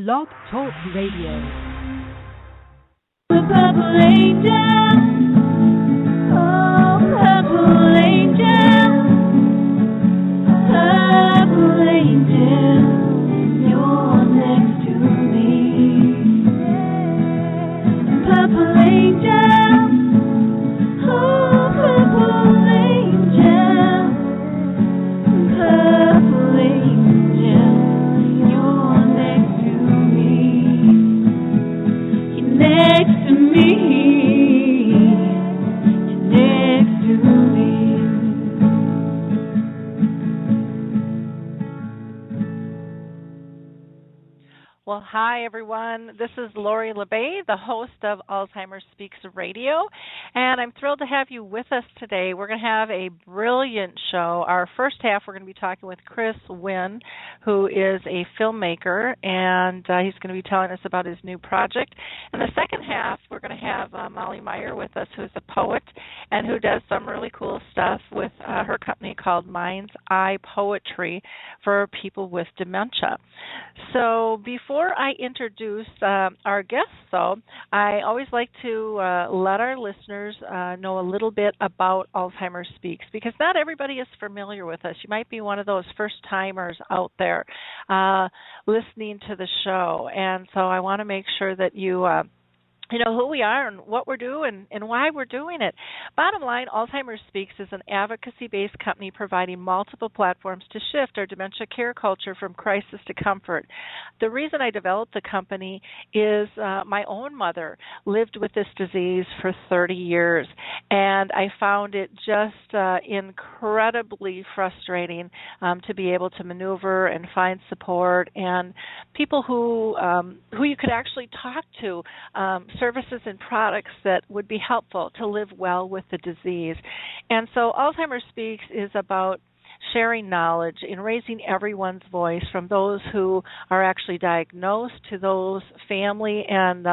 Blog Talk Radio. The purple angel, oh purple angel, you're next to me. Purple angel, oh purple angel, you're next to me. You're next to me. You're next to me. Well, hi, everyone. This is Lori LeBay, the host of Alzheimer Speaks Radio, and I'm thrilled to have you with us today. We're going to have a brilliant show. Our first half, we're going to be talking with Chris Wynn, who is a filmmaker, and he's going to be telling us about his new project. In the second half, we're going to have Molly Meyer with us, who's a poet and who does some really cool stuff with her company called Mind's Eye Poetry for people with dementia. So before I introduce our guests, though, I always like to let our listeners know a little bit about Alzheimer Speaks, because not everybody is familiar with us. You might be one of those first-timers out there listening to the show, and so I want to make sure that you know who we are and what we're doing and why we're doing it. Bottom line, Alzheimer's Speaks is an advocacy-based company providing multiple platforms to shift our dementia care culture from crisis to comfort. The reason I developed the company is my own mother lived with this disease for 30 years, and I found it just incredibly frustrating to be able to maneuver and find support and people who you could actually talk to, services and products that would be helpful to live well with the disease. And so Alzheimer's Speaks is about sharing knowledge and raising everyone's voice, from those who are actually diagnosed to those family and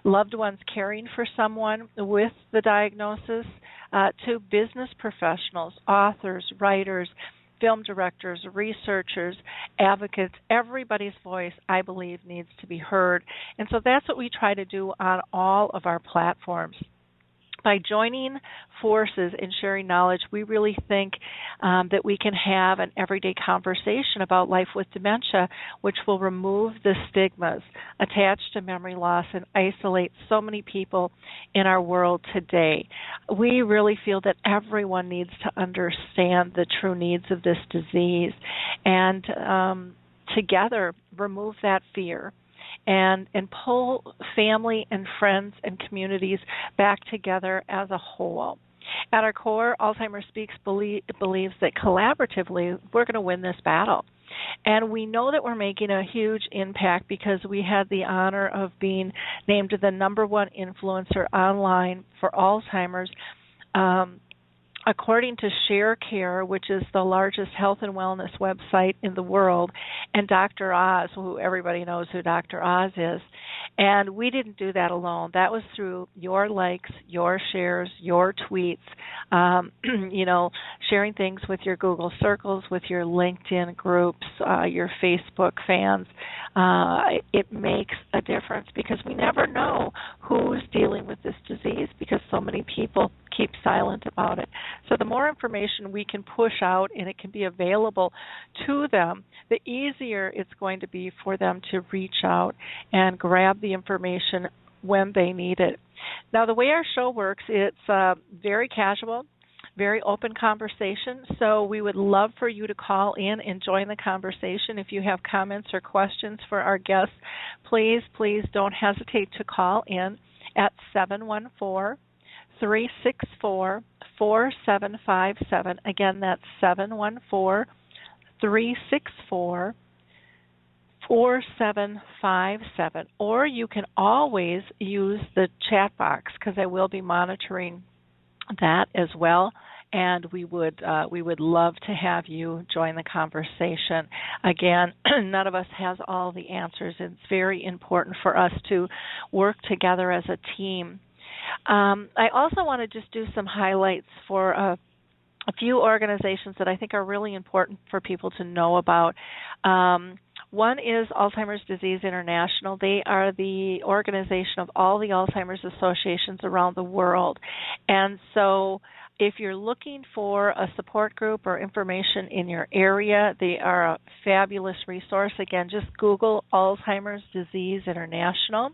loved ones caring for someone with the diagnosis, to business professionals, authors, writers, film directors, researchers, advocates. Everybody's voice, I believe, needs to be heard. And so that's what we try to do on all of our platforms. By joining forces and sharing knowledge, we really think that we can have an everyday conversation about life with dementia, which will remove the stigmas attached to memory loss and isolate so many people in our world today. We really feel that everyone needs to understand the true needs of this disease and together remove that fear and pull family and friends and communities back together as a whole. At our core, Alzheimer's Speaks believes that collaboratively we're going to win this battle. And we know that we're making a huge impact because we had the honor of being named the #1 influencer online for Alzheimer's. According to ShareCare, which is the largest health and wellness website in the world, and Dr. Oz, who everybody knows who Dr. Oz is. And we didn't do that alone. That was through your likes, your shares, your tweets, sharing things with your Google circles, with your LinkedIn groups, your Facebook fans. It makes a difference because we never know who's dealing with this disease because so many people keep silent about it. So the more information we can push out and it can be available to them, the easier it's going to be for them to reach out and grab the information when they need it. Now, the way our show works, it's very casual, very open conversation, so we would love for you to call in and join the conversation. If you have comments or questions for our guests, please don't hesitate to call in at 714-364-4757. Again, that's 714-364-4757. Or you can always use the chat box because I will be monitoring that as well. And we would love to have you join the conversation. Again, none of us has all the answers. It's very important for us to work together as a team. I also want to just do some highlights for a few organizations that I think are really important for people to know about. One is Alzheimer's Disease International. They are the organization of all the Alzheimer's associations around the world. And so if you're looking for a support group or information in your area, they are a fabulous resource. Again, just Google Alzheimer's Disease International.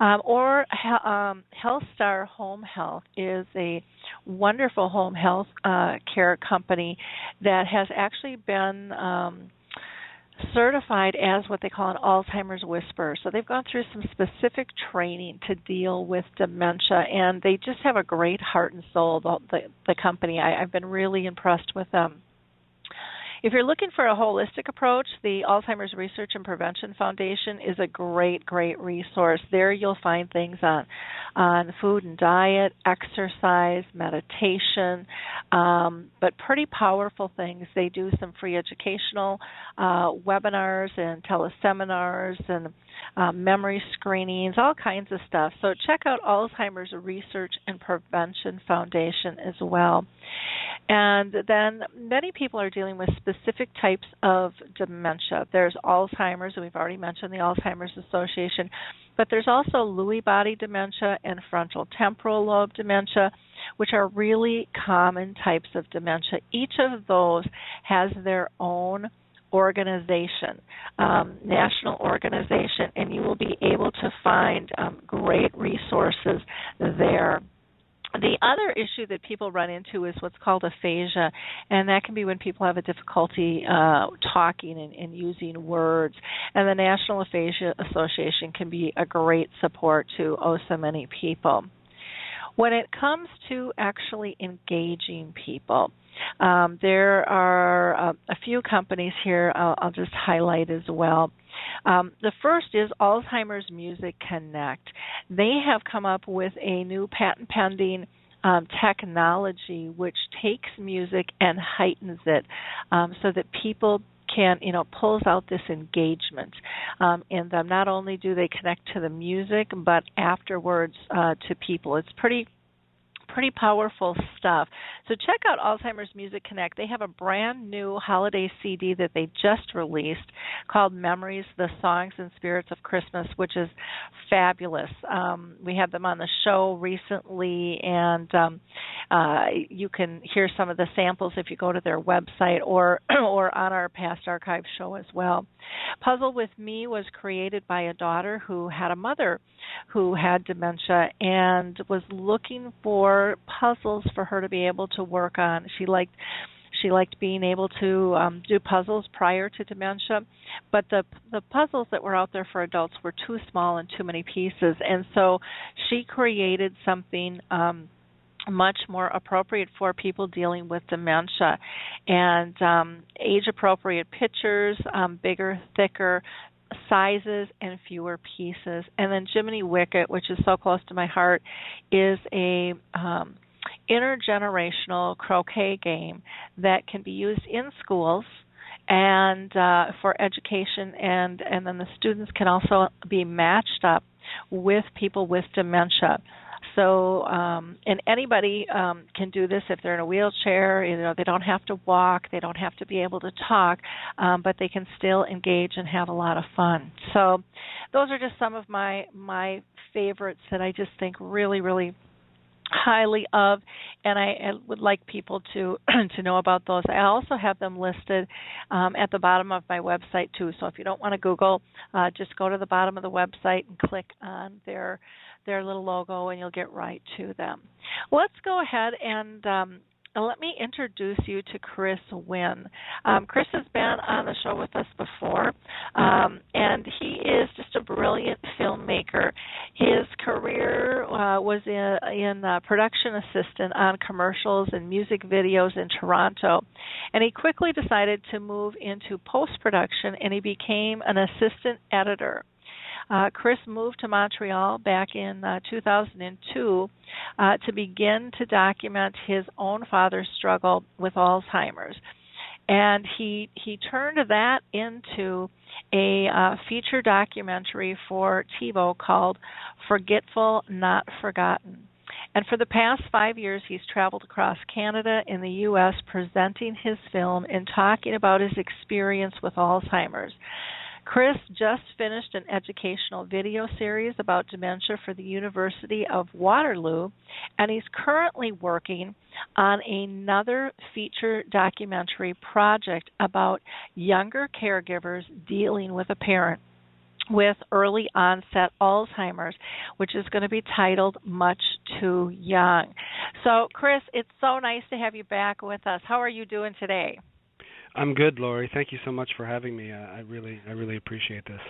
Or HealthStar Home Health is a wonderful home health care company that has actually been certified as what they call an Alzheimer's whisperer. So they've gone through some specific training to deal with dementia, and they just have a great heart and soul, the company. I've been really impressed with them. If you're looking for a holistic approach, the Alzheimer's Research and Prevention Foundation is a great resource. There you'll find things on food and diet, exercise, meditation, but pretty powerful things. They do some free educational webinars and teleseminars and memory screenings, all kinds of stuff. So check out Alzheimer's Research and Prevention Foundation as well. And then many people are dealing with specific types of dementia. There's Alzheimer's, and we've already mentioned the Alzheimer's Association, but there's also Lewy body dementia and frontal temporal lobe dementia, which are really common types of dementia. Each of those has their own organization, national organization, and you will be able to find great resources there. The other issue that people run into is what's called aphasia, and that can be when people have a difficulty talking and using words. And the National Aphasia Association can be a great support to so many people. When it comes to actually engaging people, there are a few companies here I'll just highlight as well. The first is Alzheimer's Music Connect. They have come up with a new patent-pending technology which takes music and heightens it so that people can, pulls out this engagement in them. Not only do they connect to the music, but afterwards to people. It's pretty powerful stuff. So check out Alzheimer's Music Connect. They have a brand new holiday CD that they just released called Memories, the Songs and Spirits of Christmas, which is fabulous. We had them on the show recently, and you can hear some of the samples if you go to their website or on our past archive show as well. Puzzle with Me was created by a daughter who had a mother who had dementia and was looking for puzzles for her to be able to work on. She liked being able to do puzzles prior to dementia, but the puzzles that were out there for adults were too small and too many pieces, and so she created something much more appropriate for people dealing with dementia, and age-appropriate pictures, bigger, thicker sizes, and fewer pieces. And then Jiminy Wicket, which is so close to my heart, is a intergenerational croquet game that can be used in schools and for education, and then the students can also be matched up with people with dementia. So, and anybody can do this if they're in a wheelchair. They don't have to walk, they don't have to be able to talk, but they can still engage and have a lot of fun. So, those are just some of my favorites that I just think really, really highly of, and I would like people to know about those. I also have them listed at the bottom of my website too. So if you don't want to Google, just go to the bottom of the website and click on their little logo, and you'll get right to them. Let's go ahead and let me introduce you to Chris Wynn. Chris has been on the show with us before, and he is just a brilliant filmmaker. His career was in production assistant on commercials and music videos in Toronto, and he quickly decided to move into post-production, and he became an assistant editor. Chris moved to Montreal back in 2002 to begin to document his own father's struggle with Alzheimer's. And he turned that into a feature documentary for TiVo called Forgetful Not Forgotten. And for the past 5 years, he's traveled across Canada and the U.S. presenting his film and talking about his experience with Alzheimer's. Chris just finished an educational video series about dementia for the University of Waterloo, and he's currently working on another feature documentary project about younger caregivers dealing with a parent with early onset Alzheimer's, which is going to be titled Much Too Young. So, Chris, it's so nice to have you back with us. How are you doing today? I'm good, Lori. Thank you so much for having me. I really appreciate this.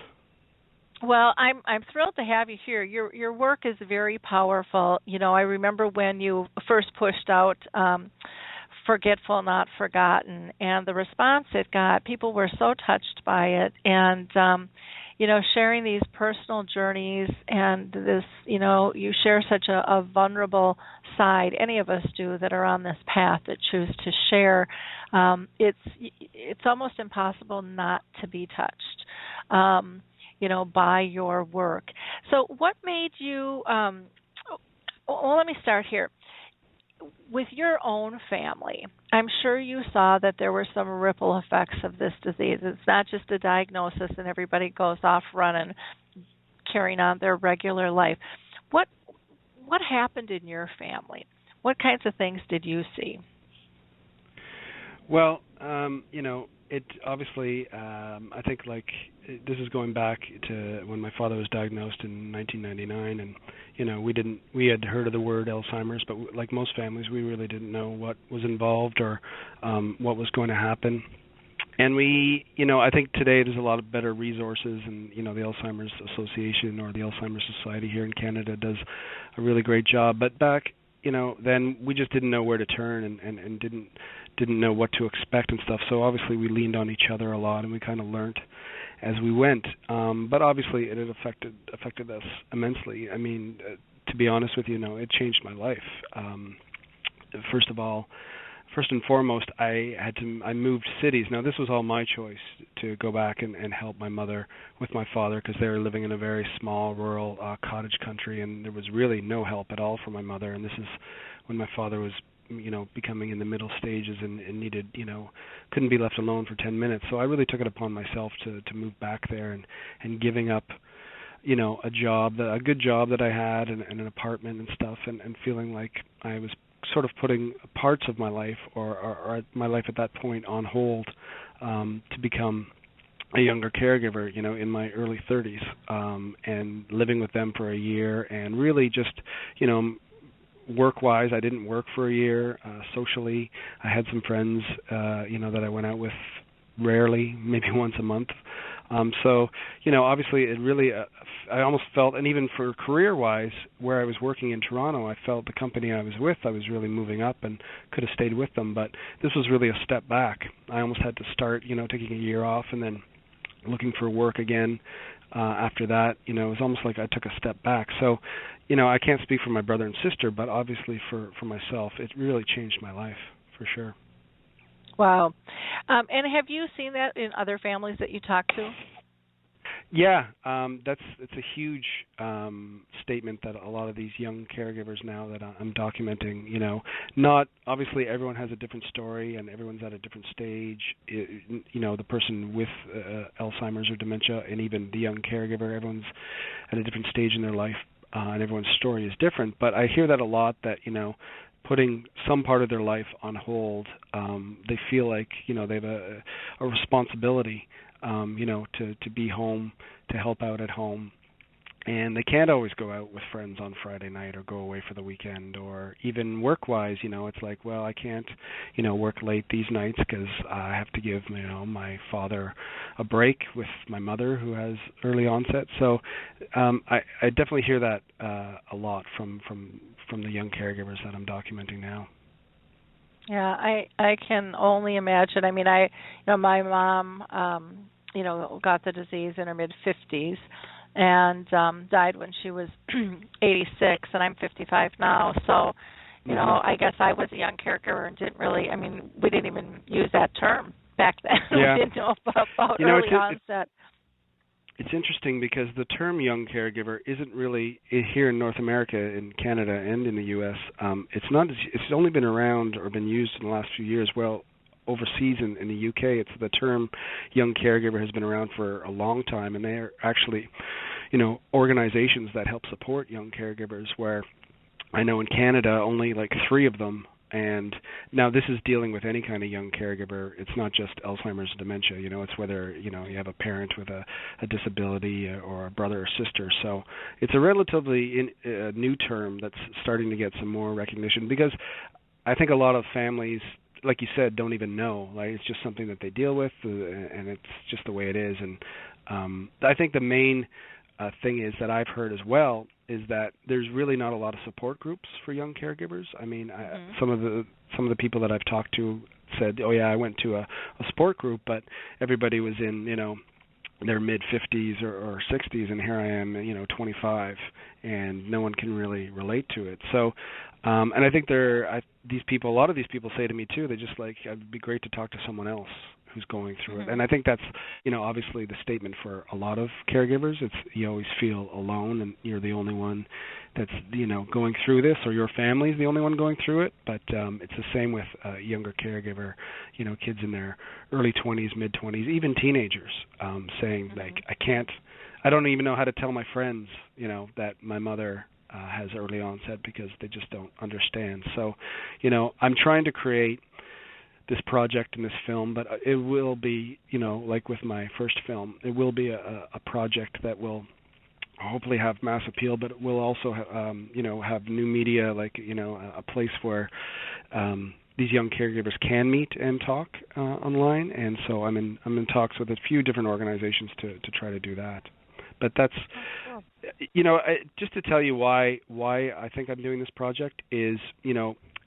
Well, I'm thrilled to have you here. Your work is very powerful. You know, I remember when you first pushed out Forgetful Not Forgotten, and the response it got, people were so touched by it, and you know, sharing these personal journeys and this, you know, you share such a vulnerable side. Any of us do that are on this path that choose to share. It's almost impossible not to be touched, you know, by your work. So, what made you? Well, let me start here. With your own family, I'm sure you saw that there were some ripple effects of this disease. It's not just a diagnosis and everybody goes off running, carrying on their regular life. What happened in your family? What kinds of things did you see? Well, you know, it obviously, I think this is going back to when my father was diagnosed in 1999, and you know, we had heard of the word Alzheimer's, but like most families, we really didn't know what was involved or what was going to happen. And we, you know, I think today there's a lot of better resources, and you know, the Alzheimer's Association or the Alzheimer's Society here in Canada does a really great job. But back, you know, then we just didn't know where to turn and didn't know what to expect and stuff. So obviously we leaned on each other a lot, and we kind of learned as we went. But obviously it had affected us immensely. I mean, to be honest with you, it changed my life. First and foremost, I moved cities. Now, this was all my choice to go back and help my mother with my father, because they were living in a very small, rural cottage country, and there was really no help at all for my mother. And this is when my father was, you know, becoming in the middle stages and needed, you know, couldn't be left alone for 10 minutes. So I really took it upon myself to move back there and giving up, you know, a good job that I had and an apartment and stuff, and feeling like I was sort of putting parts of my life or my life at that point on hold to become a younger caregiver, you know, in my early 30s, and living with them for a year, and really just, you know, work-wise, I didn't work for a year. Socially, I had some friends, you know, that I went out with rarely, maybe once a month. So, you know, obviously it really, I almost felt, and even for career-wise, where I was working in Toronto, I felt the company I was with, I was really moving up and could have stayed with them, but this was really a step back. I almost had to start, you know, taking a year off and then looking for work again. After that, you know, it was almost like I took a step back. So, you know, I can't speak for my brother and sister, but obviously for myself, it really changed my life, for sure. Wow. And have you seen that in other families that you talk to? Yeah, it's a huge statement that a lot of these young caregivers now that I'm documenting, you know, not obviously everyone has a different story and everyone's at a different stage. You know, the person with Alzheimer's or dementia, and even the young caregiver, everyone's at a different stage in their life, and everyone's story is different. But I hear that a lot, that, you know, putting some part of their life on hold, they feel like, you know, they have a responsibility, you know, to be home, to help out at home. And they can't always go out with friends on Friday night or go away for the weekend, or even work-wise, you know, it's like, well, I can't, you know, work late these nights because I have to give, you know, my father a break with my mother who has early onset. So I definitely hear that a lot from the young caregivers that I'm documenting now. Yeah, I can only imagine. I mean, you know, my mom, you know, got the disease in her mid-50s and died when she was 86, and I'm 55 now. So, you know, I guess I was a young caregiver and didn't really, I mean, we didn't even use that term back then. Yeah. We didn't know about early onset. It's interesting because the term young caregiver isn't really, here in North America, in Canada, and in the U.S., it's only been around or been used in the last few years. Well, overseas in the UK, it's the term young caregiver has been around for a long time, and they are actually, organizations that help support young caregivers, where I know in Canada only like 3 of them. And now this is dealing with any kind of young caregiver. It's not just Alzheimer's and dementia. It's whether, you have a parent with a disability or a brother or sister. So it's a relatively new term that's starting to get some more recognition, because I think a lot of families, like you said, don't even know. Like, it's just something that they deal with, and it's just the way it is. And I think the main thing is that I've heard as well is that there's really not a lot of support groups for young caregivers. I mean, some of the people that I've talked to said, "Oh yeah, I went to a support group, but everybody was in their mid 50s or 60s, and here I am 25, and no one can really relate to it." So, and I think a lot of these people say to me too, they just like, it'd be great to talk to someone else who's going through it. And I think that's, obviously the statement for a lot of caregivers. It's, you always feel alone, and you're the only one that's, going through this, or your family's the only one going through it. But it's the same with a younger caregiver, kids in their early 20s, mid 20s, even teenagers, saying like, I don't even know how to tell my friends, that my mother has early onset, because they just don't understand. So, I'm trying to create this project and this film, but it will be, like with my first film, it will be a project that will hopefully have mass appeal, but it will also, have new media, like, a place where these young caregivers can meet and talk online. And so I'm in talks with a few different organizations to try to do that. But that's, just to tell you why I think I'm doing this project is,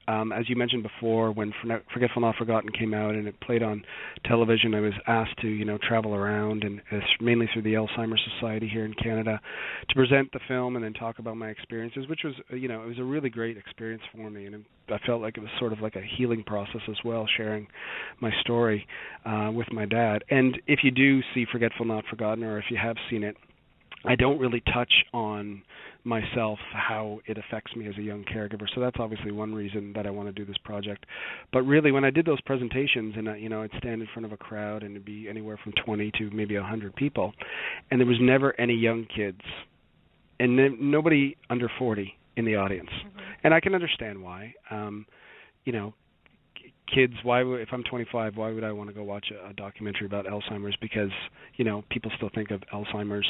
as you mentioned before, when Forgetful Not Forgotten came out and it played on television, I was asked to, travel around, and mainly through the Alzheimer's Society here in Canada, to present the film and then talk about my experiences, which was, it was a really great experience for me, and I felt like it was sort of like a healing process as well, sharing my story with my dad. And if you do see Forgetful Not Forgotten, or if you have seen it, I don't really touch on myself, how it affects me as a young caregiver. So that's obviously one reason that I want to do this project. But really, when I did those presentations, and I'd stand in front of a crowd, and it'd be anywhere from 20 to maybe 100 people, and there was never any young kids, and nobody under 40 in the audience. And I can understand why. Kids, if I'm 25, why would I want to go watch a documentary about Alzheimer's? Because, people still think of Alzheimer's,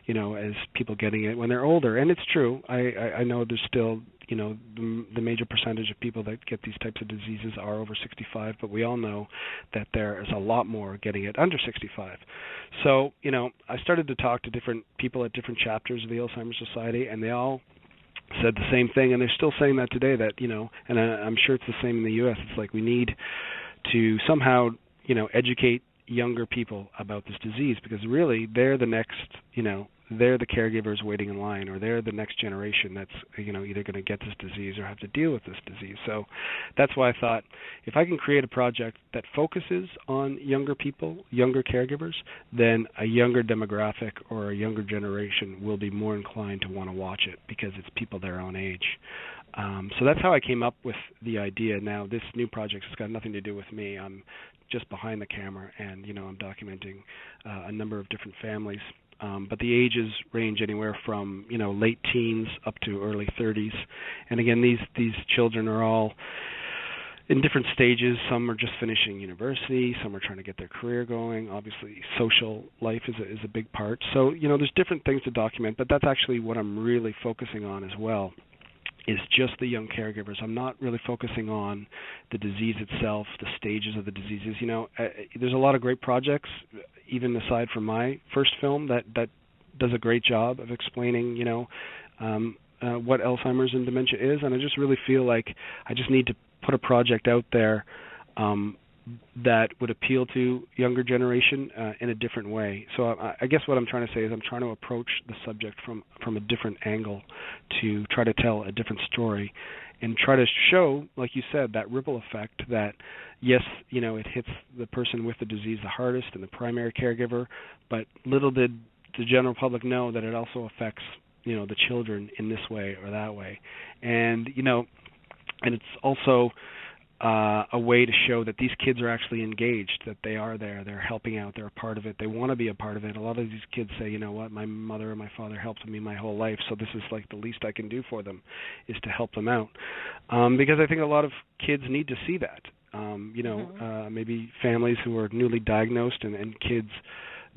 as people getting it when they're older. And it's true. I know there's still, the major percentage of people that get these types of diseases are over 65, but we all know that there is a lot more getting it under 65. So, I started to talk to different people at different chapters of the Alzheimer's Society, and they all said the same thing, and they're still saying that today, that, and I'm sure it's the same in the U.S. It's like we need to somehow, educate younger people about this disease, because really they're the next, they're the caregivers waiting in line, or they're the next generation that's, either going to get this disease or have to deal with this disease. So that's why I thought, if I can create a project that focuses on younger people, younger caregivers, then a younger demographic or a younger generation will be more inclined to want to watch it, because it's people their own age. So that's how I came up with the idea. Now, this new project has got nothing to do with me. I'm just behind the camera, and, I'm documenting a number of different families. But the ages range anywhere from, late teens up to early 30s. And again, these children are all in different stages. Some are just finishing university. Some are trying to get their career going. Obviously, social life is a big part. So, there's different things to document, but that's actually what I'm really focusing on as well, is just the young caregivers. I'm not really focusing on the disease itself, the stages of the diseases. There's a lot of great projects, even aside from my first film, that does a great job of explaining, what Alzheimer's and dementia is. And I just really feel like I just need to put a project out there that would appeal to younger generation in a different way. So I guess what I'm trying to say is I'm trying to approach the subject from a different angle, to try to tell a different story, and try to show, like you said, that ripple effect that, yes, it hits the person with the disease the hardest and the primary caregiver, but little did the general public know that it also affects, the children in this way or that way. And, and it's also a way to show that these kids are actually engaged, that they are there, they're helping out, they're a part of it, they want to be a part of it. A lot of these kids say, you know what, my mother or my father helped me my whole life, so this is like the least I can do for them is to help them out. Because I think a lot of kids need to see that. Maybe families who are newly diagnosed and kids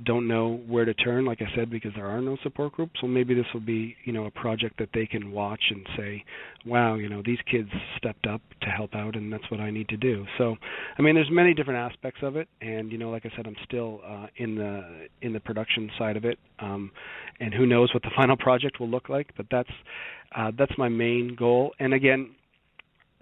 don't know where to turn, like I said, because there are no support groups. So maybe this will be, a project that they can watch and say, wow, these kids stepped up to help out, and that's what I need to do. So, I mean, there's many different aspects of it, and, like I said, I'm still in the production side of it, and who knows what the final project will look like, but that's my main goal. And again,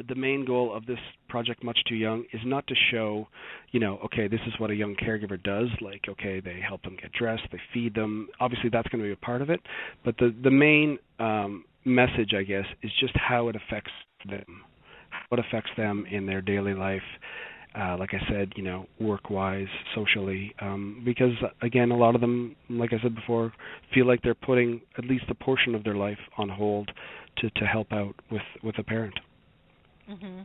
the main goal of this project, Much Too Young, is not to show, okay, this is what a young caregiver does. Like, okay, they help them get dressed, they feed them. Obviously, that's going to be a part of it. But the main message, I guess, is just how it affects them, what affects them in their daily life. Like I said, work-wise, socially, because, again, a lot of them, like I said before, feel like they're putting at least a portion of their life on hold to help out with a parent. Mm-hmm.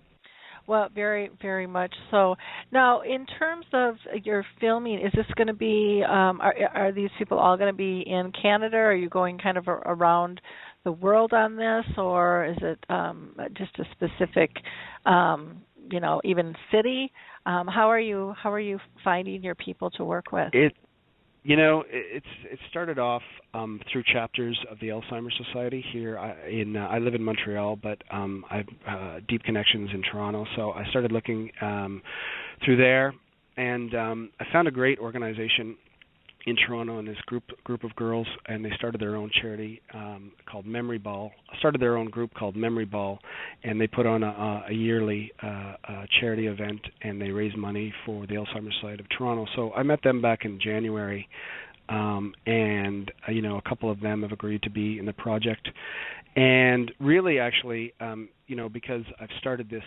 Well, very, very much so. Now, in terms of your filming, is this going to be, are these people all going to be in Canada? Are you going kind of around the world on this, or is it just a specific, even city? How are you finding your people to work with? It started off through chapters of the Alzheimer's Society here. I live in Montreal, but I have deep connections in Toronto. So I started looking through there, and I found a great organization in Toronto, and this group of girls, and they started their own charity called Memory Ball. Started their own group called Memory Ball, and they put on a yearly charity event, and they raise money for the Alzheimer's Society of Toronto. So I met them back in January, and a couple of them have agreed to be in the project. And really, actually, because I've started this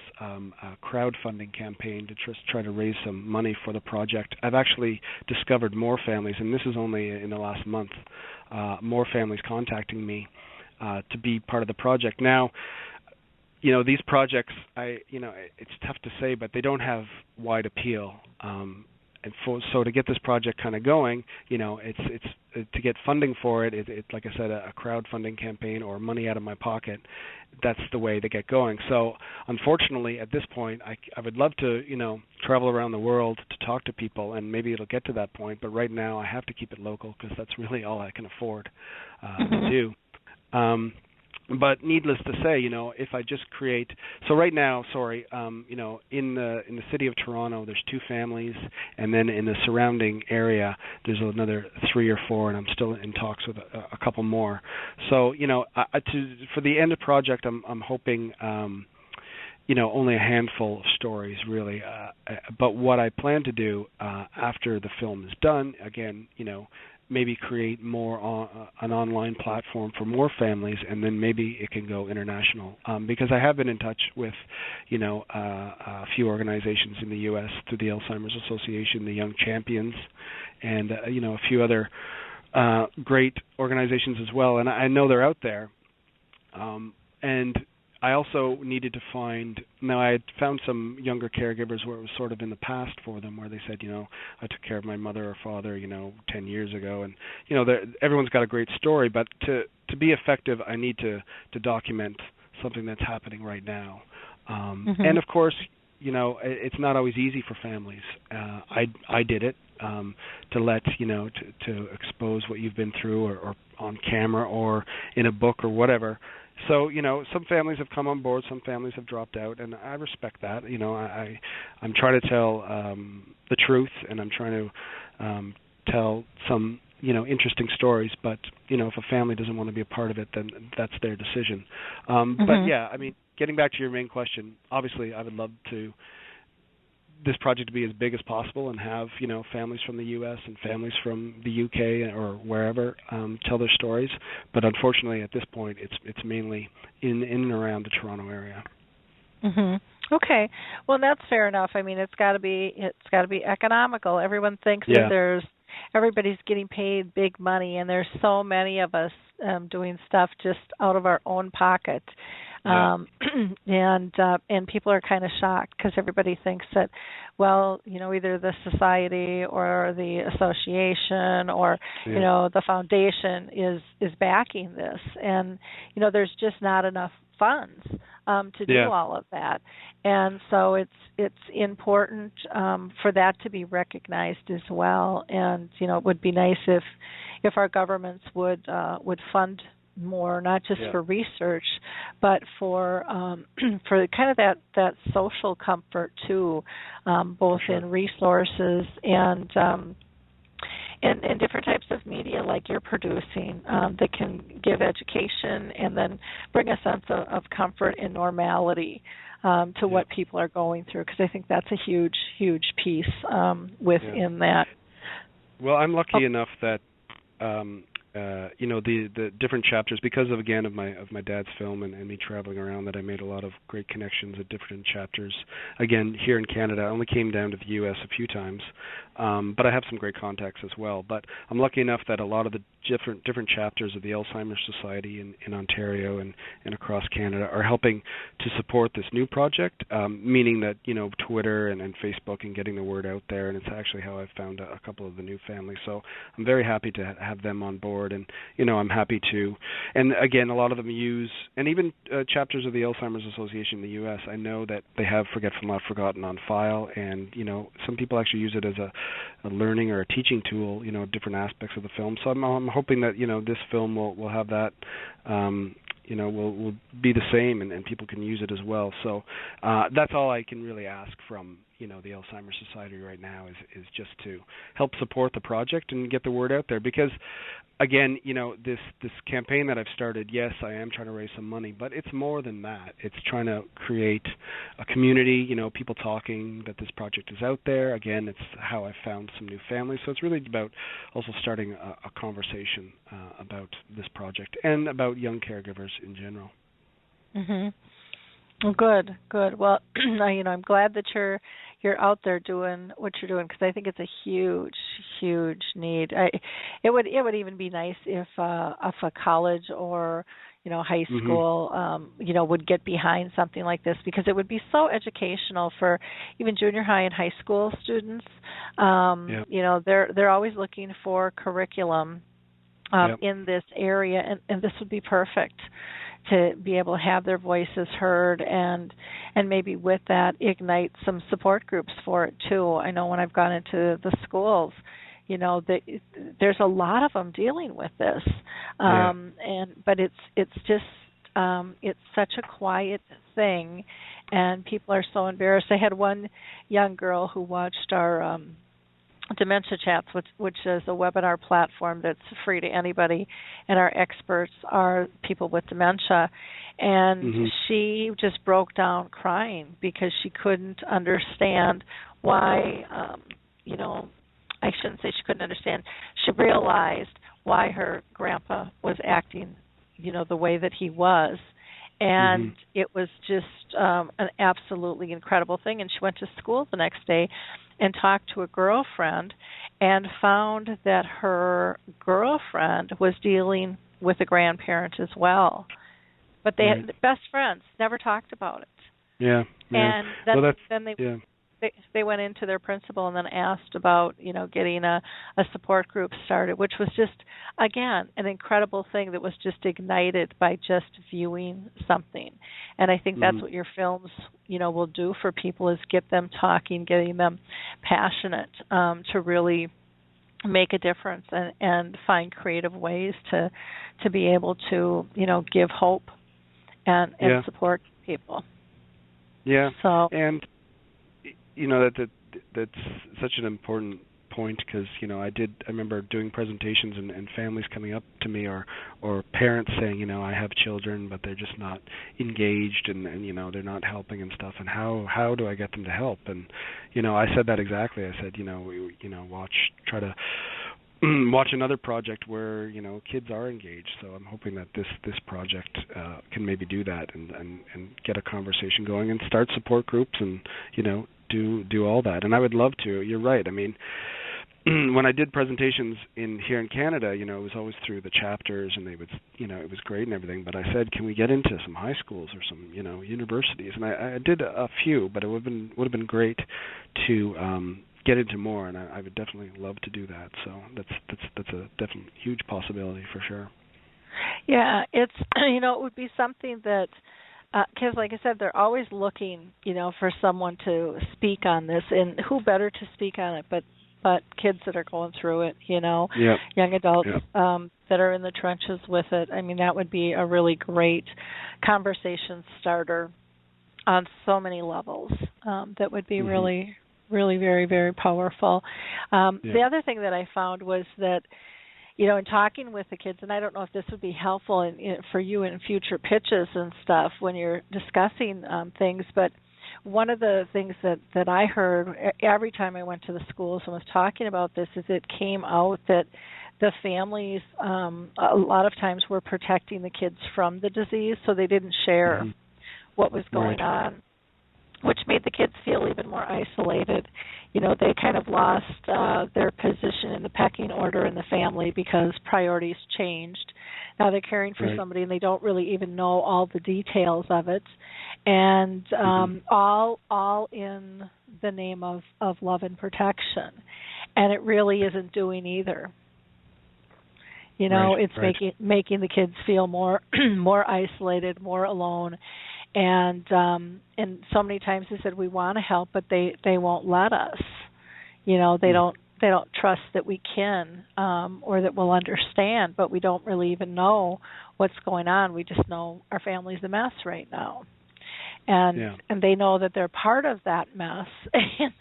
crowdfunding campaign to try to raise some money for the project, I've actually discovered more families, and this is only in the last month, more families contacting me to be part of the project. Now, these projects, it's tough to say, but they don't have wide appeal. So to get this project kind of going, it's to get funding for it. It's like I said, a crowdfunding campaign or money out of my pocket. That's the way to get going. So unfortunately, at this point, I would love to travel around the world to talk to people, and maybe it'll get to that point. But right now, I have to keep it local because that's really all I can afford to do. But needless to say, if I just create, so right now, in the city of Toronto, there's 2 families, and then in the surrounding area, there's another 3 or 4, and I'm still in talks with a couple more. So, for the end of project, I'm hoping, only a handful of stories, really. But what I plan to do after the film is done, again, maybe create more an online platform for more families, and then maybe it can go international. Because I have been in touch with, a few organizations in the U.S. through the Alzheimer's Association, the Young Champions, and a few other great organizations as well. And I know they're out there. And I also needed to find, now I had found some younger caregivers where it was sort of in the past for them, where they said, I took care of my mother or father, 10 years ago. And, everyone's got a great story, but to be effective, I need to document something that's happening right now. And, of course, it's not always easy for families. I did it to let, to expose what you've been through or on camera or in a book or whatever. So, some families have come on board, some families have dropped out, and I respect that. I'm trying to tell the truth, and I'm trying to tell some, interesting stories. But, if a family doesn't want to be a part of it, then that's their decision. But, yeah, getting back to your main question, obviously I would love this project to be as big as possible and have, families from the U.S. and families from the U.K. or wherever tell their stories. But unfortunately, at this point, it's mainly in and around the Toronto area. Okay, well that's fair enough. I mean, it's got to be economical. Everyone thinks that everybody's getting paid big money, and there's so many of us doing stuff just out of our own pocket. And people are kind of shocked because everybody thinks that, well, either the society or the association or the foundation is backing this, and there's just not enough funds to do all of that. And so it's important for that to be recognized as well. And it would be nice if our governments would fund more, not just for research, but for kind of that social comfort too, both in resources and different types of media like you're producing that can give education and then bring a sense of comfort and normality to what people are going through, because I think that's a huge, huge piece within that. Well, I'm lucky enough that the different chapters, because of my dad's film and me traveling around, that I made a lot of great connections at different chapters. Again, here in Canada, I only came down to the U.S. a few times, but I have some great contacts as well. But I'm lucky enough that a lot of the different chapters of the Alzheimer's Society in Ontario and across Canada are helping to support this new project, meaning that Twitter and Facebook and getting the word out there, and it's actually how I've found a couple of the new families. So I'm very happy to have them on board, and I'm happy to. And again, a lot of them use, and even chapters of the Alzheimer's Association in the U.S., I know that they have Forgetful Not Forgotten on file, and some people actually use it as a learning or a teaching tool, different aspects of the film. So I'm hoping that this film will have that, will be the same, and people can use it as well. So that's all I can really ask from the Alzheimer's Society right now is just to help support the project and get the word out there, because again, this campaign that I've started, yes, I am trying to raise some money, but it's more than that. It's trying to create a community, people talking that this project is out there. Again, it's how I found some new families. So it's really about also starting a conversation about this project and about young caregivers in general. Mhm. Well, good. Well, I'm glad that you're out there doing what you're doing, because I think it's a huge, huge need. It would even be nice if a college or high school would get behind something like this, because it would be so educational for even junior high and high school students. They're always looking for curriculum in this area, and this would be perfect to be able to have their voices heard, and maybe with that ignite some support groups for it too. I know when I've gone into the schools, there's a lot of them dealing with this, but it's just it's such a quiet thing, and people are so embarrassed. I had one young girl who watched our Dementia Chats, which is a webinar platform that's free to anybody, and our experts are people with dementia. And she just broke down crying because she couldn't understand why, I shouldn't say she couldn't understand. She realized why her grandpa was acting, the way that he was. And it was just an absolutely incredible thing. And she went to school the next day and talked to a girlfriend and found that her girlfriend was dealing with a grandparent as well. But they had best friends, never talked about it. Yeah. And then they went into their principal and then asked about, getting a support group started, which was just, again, an incredible thing that was just ignited by just viewing something. And I think that's what your films, will do for people, is get them talking, getting them passionate to really make a difference and find creative ways to be able to, give hope and support people. Yeah. So, and that's such an important point, because I remember doing presentations and families coming up to me or parents saying, I have children but they're just not engaged and they're not helping and stuff, and how do I get them to help? And I said that exactly. I said, try to watch another project where kids are engaged. So I'm hoping that this project can maybe do that and get a conversation going and start support groups and do all that. And I would love to. You're right. I mean, when I did presentations here in Canada, it was always through the chapters, and they would, it was great and everything. But I said, can we get into some high schools or some, universities? And I did a few, but it would have been great to get into more, and I would definitely love to do that. So that's a definite huge possibility for sure. Yeah, it's it would be something that because, like I said, they're always looking, for someone to speak on this, and who better to speak on it but kids that are going through it, Yep. young adults Yep. that are in the trenches with it. I mean, that would be a really great conversation starter on so many levels. That would be really, really very, very powerful. The other thing that I found was that, in talking with the kids, and I don't know if this would be helpful for you in future pitches and stuff when you're discussing things, but one of the things that I heard every time I went to the schools and was talking about this is it came out that the families a lot of times were protecting the kids from the disease, so they didn't share what was going on, which made the kids feel even more isolated. They kind of lost their position in the pecking order in the family because priorities changed. Now they're caring for somebody and they don't really even know all the details of it, and all in the name of love and protection, and it really isn't doing either. It's making the kids feel more more isolated, more alone, and so many times they said we want to help, but they won't let us. They don't trust that we can or that we'll understand, but we don't really even know what's going on. We just know our family's a mess right now. And they know that they're part of that mess, and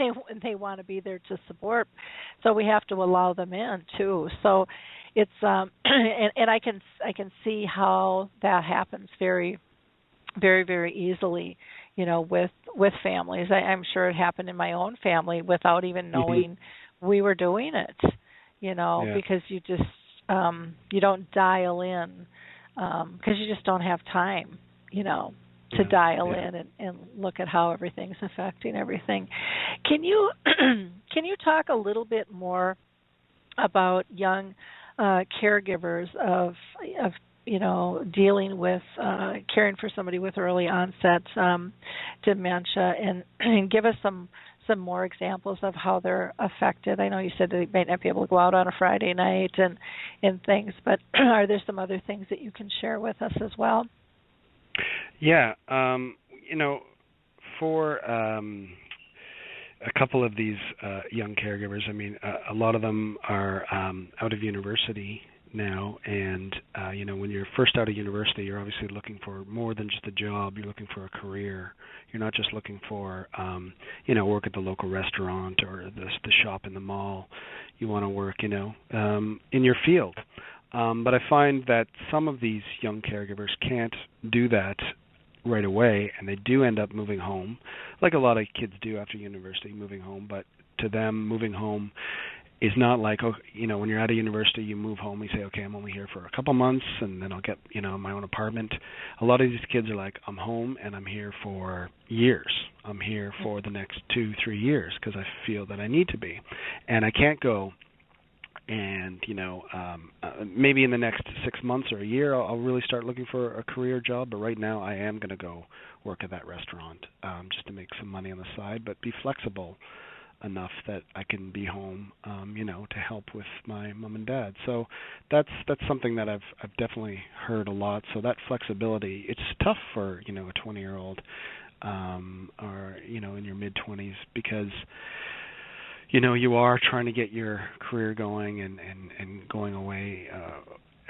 they want to be there to support. So we have to allow them in too. So it's and I can see how that happens very, very, very easily, with families. I'm sure it happened in my own family without even knowing we were doing it, because you just you don't dial in because you just don't have time, to dial in and look at how everything's affecting everything. Can you talk a little bit more about young caregivers of dealing with caring for somebody with early onset dementia, and give us some more examples of how they're affected? I know you said they might not be able to go out on a Friday night and things, but are there some other things that you can share with us as well? Yeah, for a couple of these young caregivers, I mean, a lot of them are out of university now, and when you're first out of university, you're obviously looking for more than just a job. You're looking for a career. You're not just looking for work at the local restaurant or the shop in the mall. You want to work in your field. But I find that some of these young caregivers can't do that right away, and they do end up moving home, like a lot of kids do after university, moving home. But to them, moving home is not like, when you're out of university, you move home, you say, okay, I'm only here for a couple months, and then I'll get, my own apartment. A lot of these kids are like, I'm home, and I'm here for years. I'm here for the next 2-3 years because I feel that I need to be. And I can't go and, maybe in the next 6 months or a year, I'll really start looking for a career job. But right now, I am going to go work at that restaurant just to make some money on the side, but be flexible enough that I can be home, to help with my mom and dad. So that's something that I've definitely heard a lot. So that flexibility, it's tough for, a 20-year-old or, in your mid-20s because, you are trying to get your career going and going away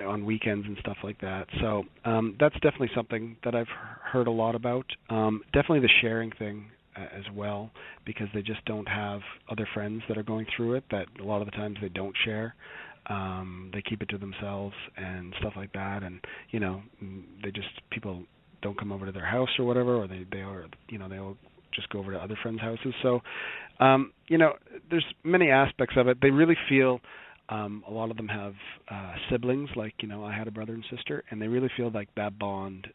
on weekends and stuff like that. So that's definitely something that I've heard a lot about. Definitely the sharing thing as well, because they just don't have other friends that are going through it, that a lot of the times they don't they keep it to themselves and stuff like that, and people don't come over to their house or whatever, or they'll just go over to other friends' houses. So there's many aspects of it. They really feel a lot of them have siblings, like I had a brother and sister, and they really feel like that bond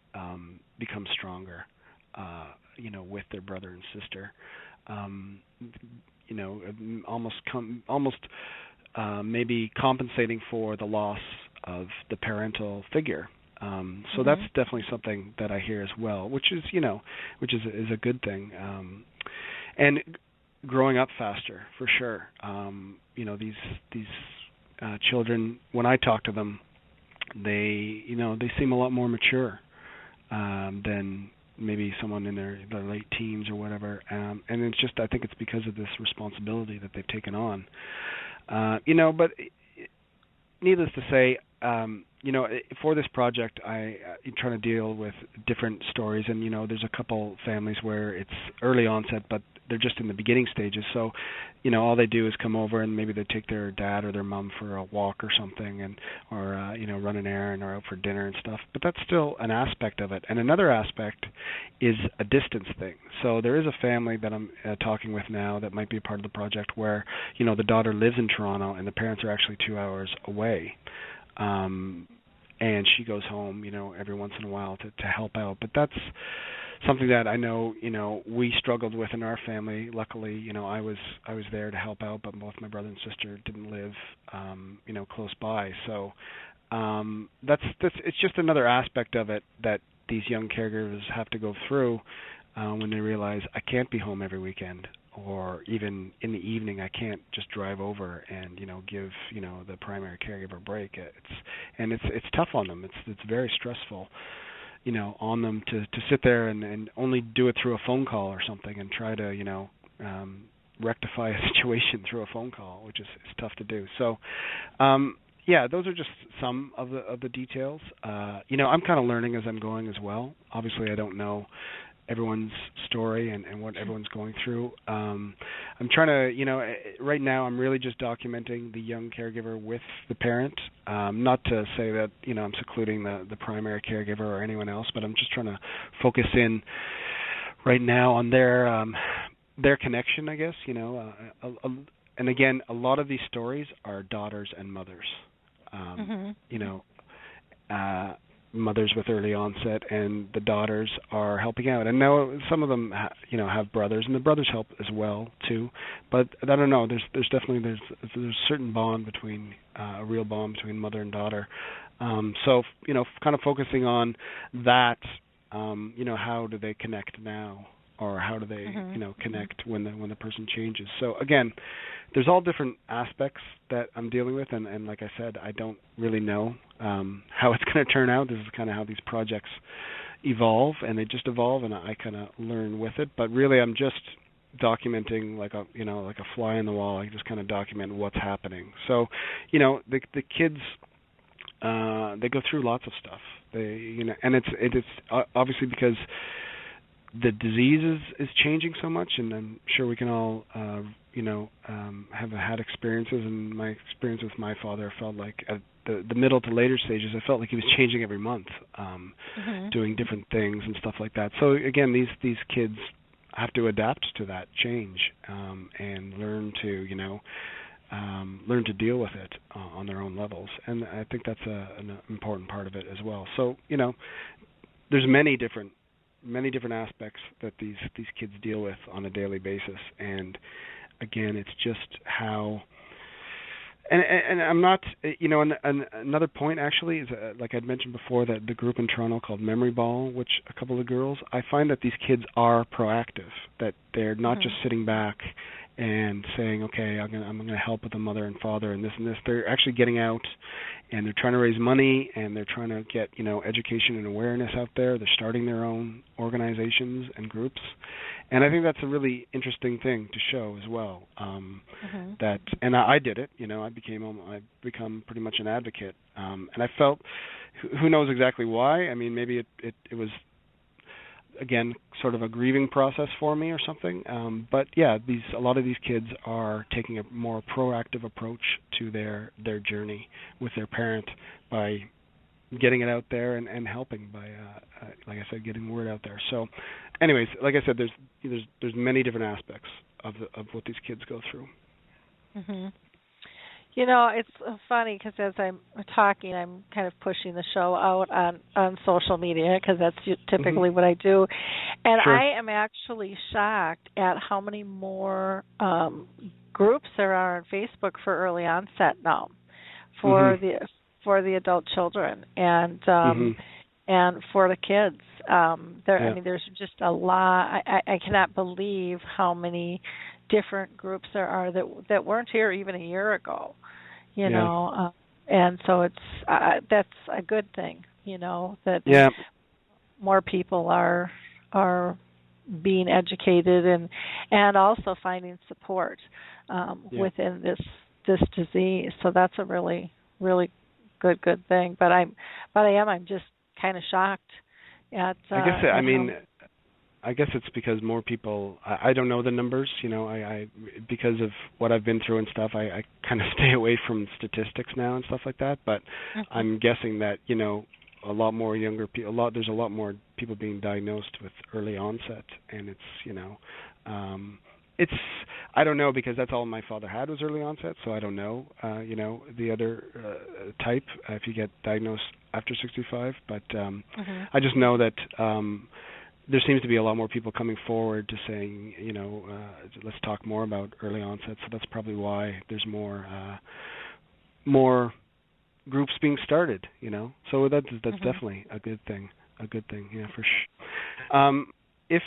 becomes stronger with their brother and sister. almost maybe compensating for the loss of the parental figure. So that's definitely something that I hear as well, which is a good thing. And growing up faster, for sure. These children, when I talk to them, they seem a lot more mature than maybe someone in their late teens or whatever. And it's just, I think it's because of this responsibility that they've taken on. But needless to say, for this project, I'm trying to deal with different stories, and there's a couple families where it's early onset, but they're just in the beginning stages. So, all they do is come over and maybe they take their dad or their mom for a walk or something, or run an errand or out for dinner and stuff. But that's still an aspect of it. And another aspect is a distance thing. So there is a family that I'm talking with now that might be a part of the project where the daughter lives in Toronto and the parents are actually 2 hours away. And she goes home, every once in a while to help out. But that's something that I know, we struggled with in our family. Luckily, I was there to help out, but both my brother and sister didn't live, close by. So that's it's just another aspect of it that these young caregivers have to go through when they realize I can't be home every weekend. Or even in the evening, I can't just drive over and give the primary caregiver a break. It's tough on them. It's very stressful, on them to sit there and only do it through a phone call or something and try to rectify a situation through a phone call, which is tough to do. So, those are just some of the details. I'm kind of learning as I'm going as well. Obviously, I don't know everyone's story and what everyone's going through. I'm trying to, right now I'm really just documenting the young caregiver with the parent. Not to say that, I'm secluding the primary caregiver or anyone else, but I'm just trying to focus in right now on their connection, I guess, and again, a lot of these stories are daughters and mothers. Mothers with early onset, and the daughters are helping out. And now some of them, have brothers, and the brothers help as well too. But I don't know. There's definitely a certain bond between a real bond between mother and daughter. So kind of focusing on that. How do they connect now, or how do they connect when the person changes? So again, there's all different aspects that I'm dealing with, and like I said, I don't really know how it's going to turn out. This is kind of how these projects evolve, and they just evolve, and I kind of learn with it. But really, I'm just documenting like a fly in the wall. I just kind of document what's happening. So, the kids they go through lots of stuff. And it's obviously because the disease is changing so much, and I'm sure we can all, have had experiences. And my experience with my father felt like at the middle to later stages, I felt like he was changing every month, doing different things and stuff like that. So again, these kids have to adapt to that change and learn to deal with it on their own levels. And I think that's an important part of it as well. So there's many different aspects that these kids deal with on a daily basis, and again, it's just how. And I'm not, and another point actually is like I'd mentioned before, that the group in Toronto called Memory Ball, which a couple of girls, I find that these kids are proactive, that they're not just sitting back and saying, okay, I'm going to help with the mother and father and this and this. They're actually getting out, and they're trying to raise money, and they're trying to get education and awareness out there. They're starting their own organizations and groups, and I think that's a really interesting thing to show as well. That, and I did it. I've become pretty much an advocate, and I felt, who knows exactly why. I mean, maybe it was, again, sort of a grieving process for me or something. But yeah, a lot of these kids are taking a more proactive approach to their journey with their parent by getting it out there and helping by, like I said, getting word out there. So, anyways, like I said, there's many different aspects of what these kids go through. It's funny because as I'm talking, I'm kind of pushing the show out on social media because that's typically what I do, and Sure. I am actually shocked at how many more groups there are on Facebook for early onset now, for the adult children and for the kids. I mean, there's just a lot. I cannot believe how many different groups there are that weren't here even a year ago. And so it's that's a good thing. That more people are being educated and also finding support within this disease. So that's a really good thing. But I'm just kind of shocked at. I guess it's because more people. I don't know the numbers. I because of what I've been through and stuff. I kind of stay away from statistics now and stuff like that. But I'm guessing that a lot more younger people. There's a lot more people being diagnosed with early onset, and it's I don't know because that's all my father had was early onset. So I don't know. The other type if you get diagnosed after 65. But I just know that. There seems to be a lot more people coming forward to saying, let's talk more about early onset. So that's probably why there's more groups being started. So that's definitely a good thing. Yeah, for sure. If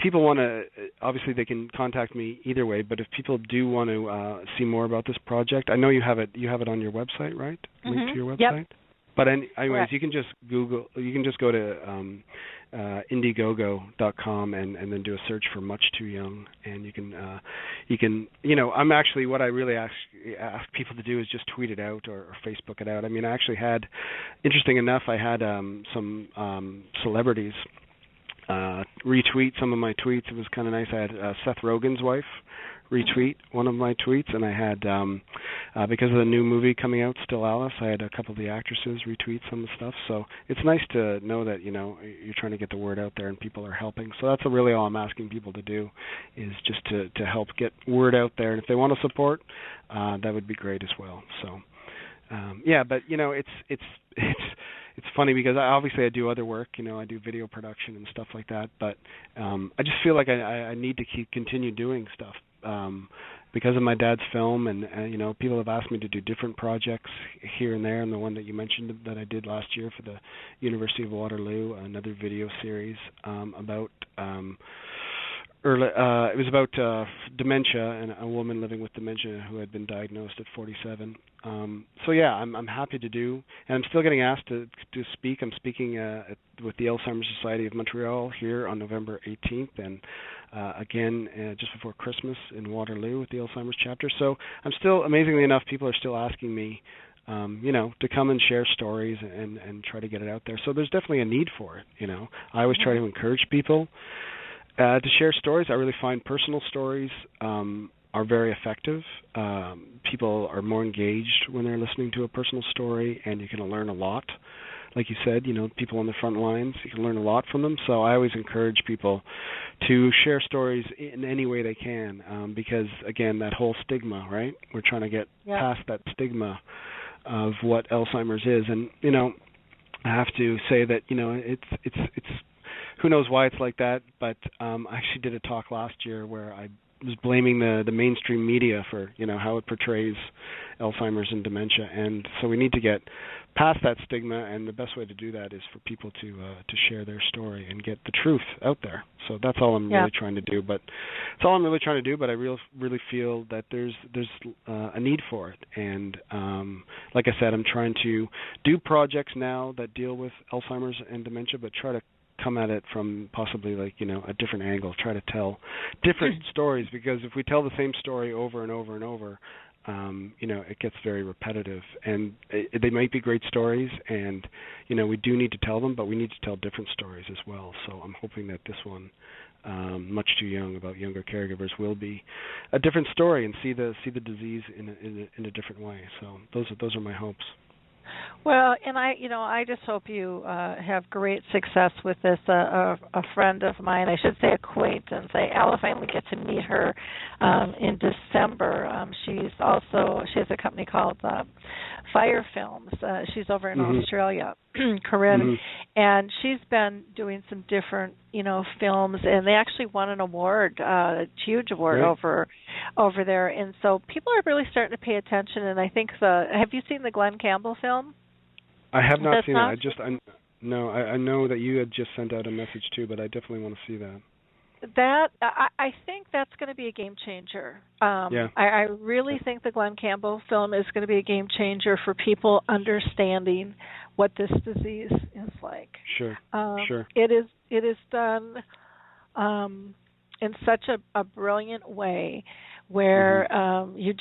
people want to, obviously they can contact me either way. But if people do want to see more about this project, I know you have it. You have it on your website, right? Linked to your website. Yep. But anyways, correct. You can just go to Indiegogo.com and then do a search for Much Too Young, and you can I'm actually what I really ask people to do is just tweet it out or Facebook it out. I mean, I actually had, interesting enough, I had some celebrities retweet some of my tweets. It was kind of nice. I had Seth Rogen's wife retweet one of my tweets, and I had because of the new movie coming out, Still Alice, I had a couple of the actresses retweet some of the stuff. So it's nice to know that you're trying to get the word out there and people are helping. So that's really all I'm asking people to do, is just to help get word out there, and if they want to support, that would be great as well. So but it's funny because I do other work, I do video production and stuff like that, but I just feel like I need to continue doing stuff because of my dad's film, and people have asked me to do different projects here and there, and the one that you mentioned that I did last year for the University of Waterloo, another video series about it was about dementia and a woman living with dementia who had been diagnosed at 47. So yeah, I'm happy to do, and I'm still getting asked to speak. I'm speaking with the Alzheimer's Society of Montreal here on November 18th, and again just before Christmas in Waterloo with the Alzheimer's chapter. So I'm still, amazingly enough, people are still asking me, to come and share stories and try to get it out there. So there's definitely a need for it. I always try to encourage people to share stories. I really find personal stories are very effective. People are more engaged when they're listening to a personal story, and you can learn a lot. Like you said, people on the front lines, you can learn a lot from them. So I always encourage people to share stories in any way they can, because, again, that whole stigma, right? We're trying to get past that stigma of what Alzheimer's is. And, I have to say that, it's who knows why it's like that, but I actually did a talk last year where I was blaming the mainstream media for how it portrays Alzheimer's and dementia, and so we need to get past that stigma, and the best way to do that is for people to share their story and get the truth out there. So that's all I'm really trying to do. But it's all I'm really trying to do. But I really feel that there's a need for it, and like I said, I'm trying to do projects now that deal with Alzheimer's and dementia, but try to come at it from possibly a different angle, try to tell different stories, because if we tell the same story over and over and over, it gets very repetitive, and they might be great stories, and we do need to tell them, but we need to tell different stories as well. So I'm hoping that this one, Much Too Young, about younger caregivers, will be a different story and see the disease in a different way. So those are my hopes. Well, and I just hope you have great success with this. A friend of mine, I should say acquaintance, I'll finally get to meet her in December. She has a company called Fire Films. She's over in Australia, Corinne, and she's been doing some different, films, and they actually won an award, a huge award over there. And so people are really starting to pay attention. And I think have you seen the Glenn Campbell film? I have not seen it. I know that you had just sent out a message too, but I definitely want to see that. I think that's going to be a game changer. I really think the Glenn Campbell film is going to be a game changer for people understanding what this disease is like. Sure. It is done in such a brilliant way, where you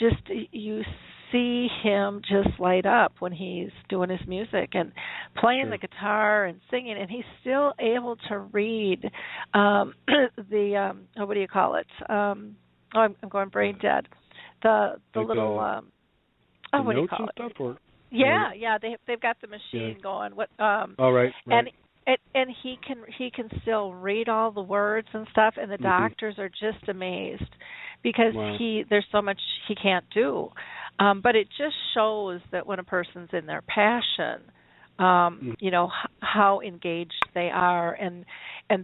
see him just light up when he's doing his music and playing the guitar and singing, and he's still able to read what do you call it? I'm going brain dead. The like little what do you call it? Stuff, or? Yeah, they've got the machine going. What? Right. And he can still read all the words and stuff, and the doctors are just amazed because there's so much he can't do. But it just shows that when a person's in their passion, how engaged they are, and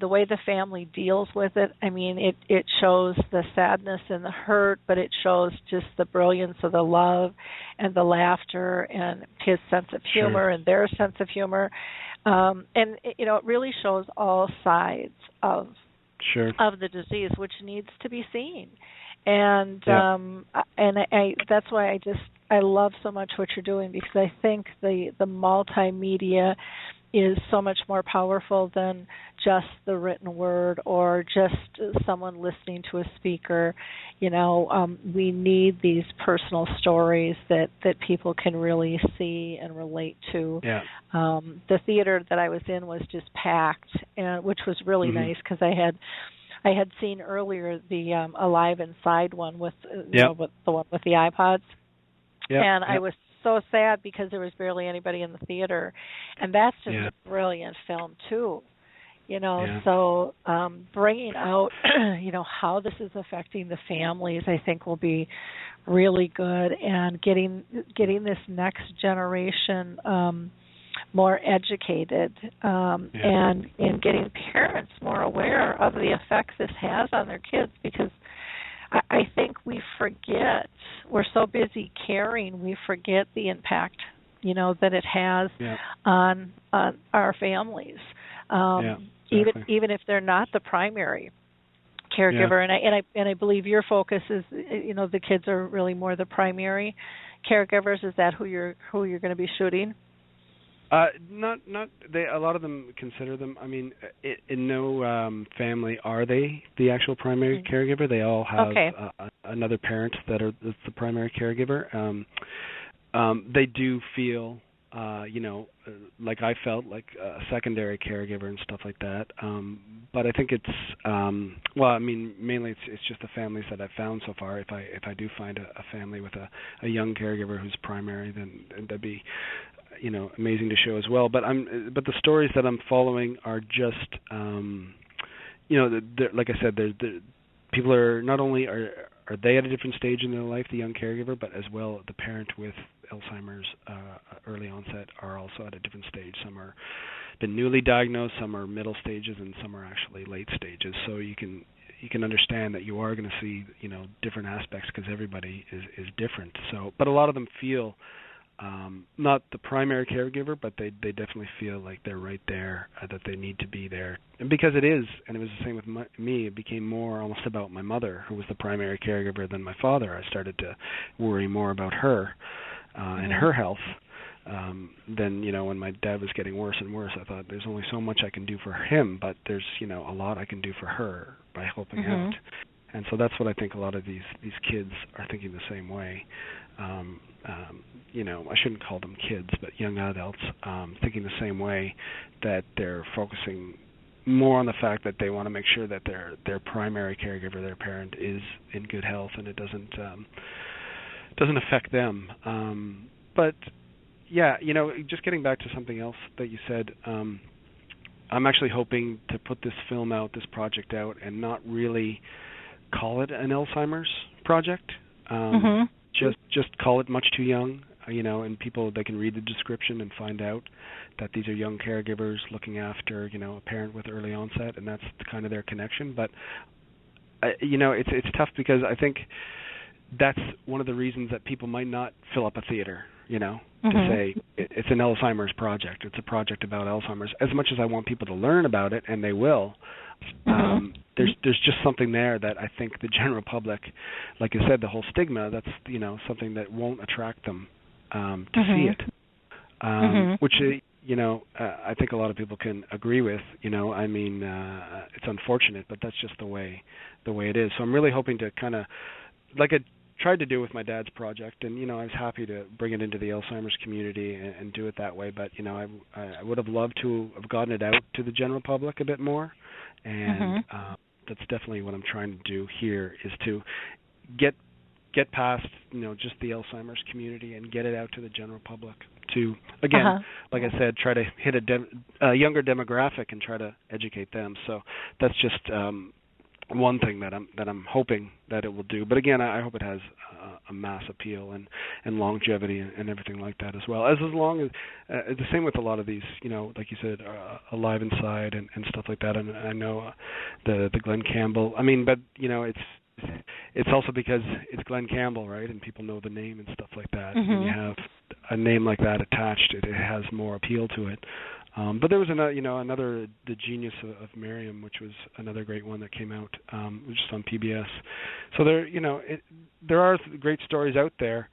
the way the family deals with it. I mean, it shows the sadness and the hurt, but it shows just the brilliance of the love and the laughter and his sense of humor and their sense of humor. And it really shows all sides of the disease, which needs to be seen. And that's why I love so much what you're doing, because I think the multimedia is so much more powerful than just the written word or just someone listening to a speaker. We need these personal stories that people can really see and relate to. The theater that I was in was just packed, which was really nice, because I had seen earlier the Alive Inside one with with the one with the iPods, and I was so sad because there was barely anybody in the theater, and that's just a brilliant film too. So bringing out how this is affecting the families, I think will be really good, and getting this next generation more educated, and getting parents more aware of the effects this has on their kids, because I think we forget, we're so busy caring, we forget the impact, that it has on our families, even if they're not the primary caregiver. And I believe your focus is, the kids are really more the primary caregivers. Is that who you're going to be shooting? Not. A lot of them consider them. I mean, in no family are they the actual primary caregiver. They all have another parent that's the primary caregiver. They do feel, like I felt, like a secondary caregiver and stuff like that. But I think it's mainly it's just the families that I've found so far. If I do find a family with a young caregiver who's primary, then that'd be amazing to show as well. But the stories that I'm following are just like I said, people are not only are they at a different stage in their life, the young caregiver, but as well the parent with Alzheimer's early onset are also at a different stage. Some are been newly diagnosed, some are middle stages, and some are actually late stages. So you can understand that you are going to see different aspects, because everybody is different. So, but a lot of them feel not the primary caregiver, but they definitely feel like they're right there, that they need to be there. And because it is, and it was the same with me, it became more almost about my mother, who was the primary caregiver, than my father. I started to worry more about her and her health. Then, when my dad was getting worse and worse, I thought there's only so much I can do for him, but there's, a lot I can do for her by helping out. And so that's what I think a lot of these kids are thinking the same way. I shouldn't call them kids, but young adults thinking the same way, that they're focusing more on the fact that they want to make sure that their primary caregiver, their parent, is in good health and it doesn't affect them. But Yeah, just getting back to something else that you said, I'm actually hoping to put this project out, and not really call it an Alzheimer's project. Just call it Much Too Young, and people, they can read the description and find out that these are young caregivers looking after, a parent with early onset, and that's kind of their connection. But, it's tough, because I think that's one of the reasons that people might not fill up a theater, to say it's an Alzheimer's project. It's a project about Alzheimer's. As much as I want people to learn about it, and they will, there's just something there that I think the general public, like I said, the whole stigma, that's something that won't attract them to see it, which I think a lot of people can agree with. It's unfortunate, but that's just the way it is. So I'm really hoping to kind of, like I tried to do with my dad's project, and I was happy to bring it into the Alzheimer's community and do it that way. But I would have loved to have gotten it out to the general public a bit more, and that's definitely what I'm trying to do here, is to get past just the Alzheimer's community and get it out to the general public. To again, like I said, try to hit a younger demographic and try to educate them. So that's just one thing that I'm hoping that it will do. But again, I hope it has a mass appeal and longevity and everything like that as well. As long as the same with a lot of these, like you said, Alive Inside and stuff like that. And I know the Glenn Campbell. But it's also because it's Glenn Campbell, right? And people know the name and stuff like that. When you have a name like that attached, it has more appeal to it. But there was another, The Genius of Miriam, which was another great one that came out, which is on PBS. So there are great stories out there.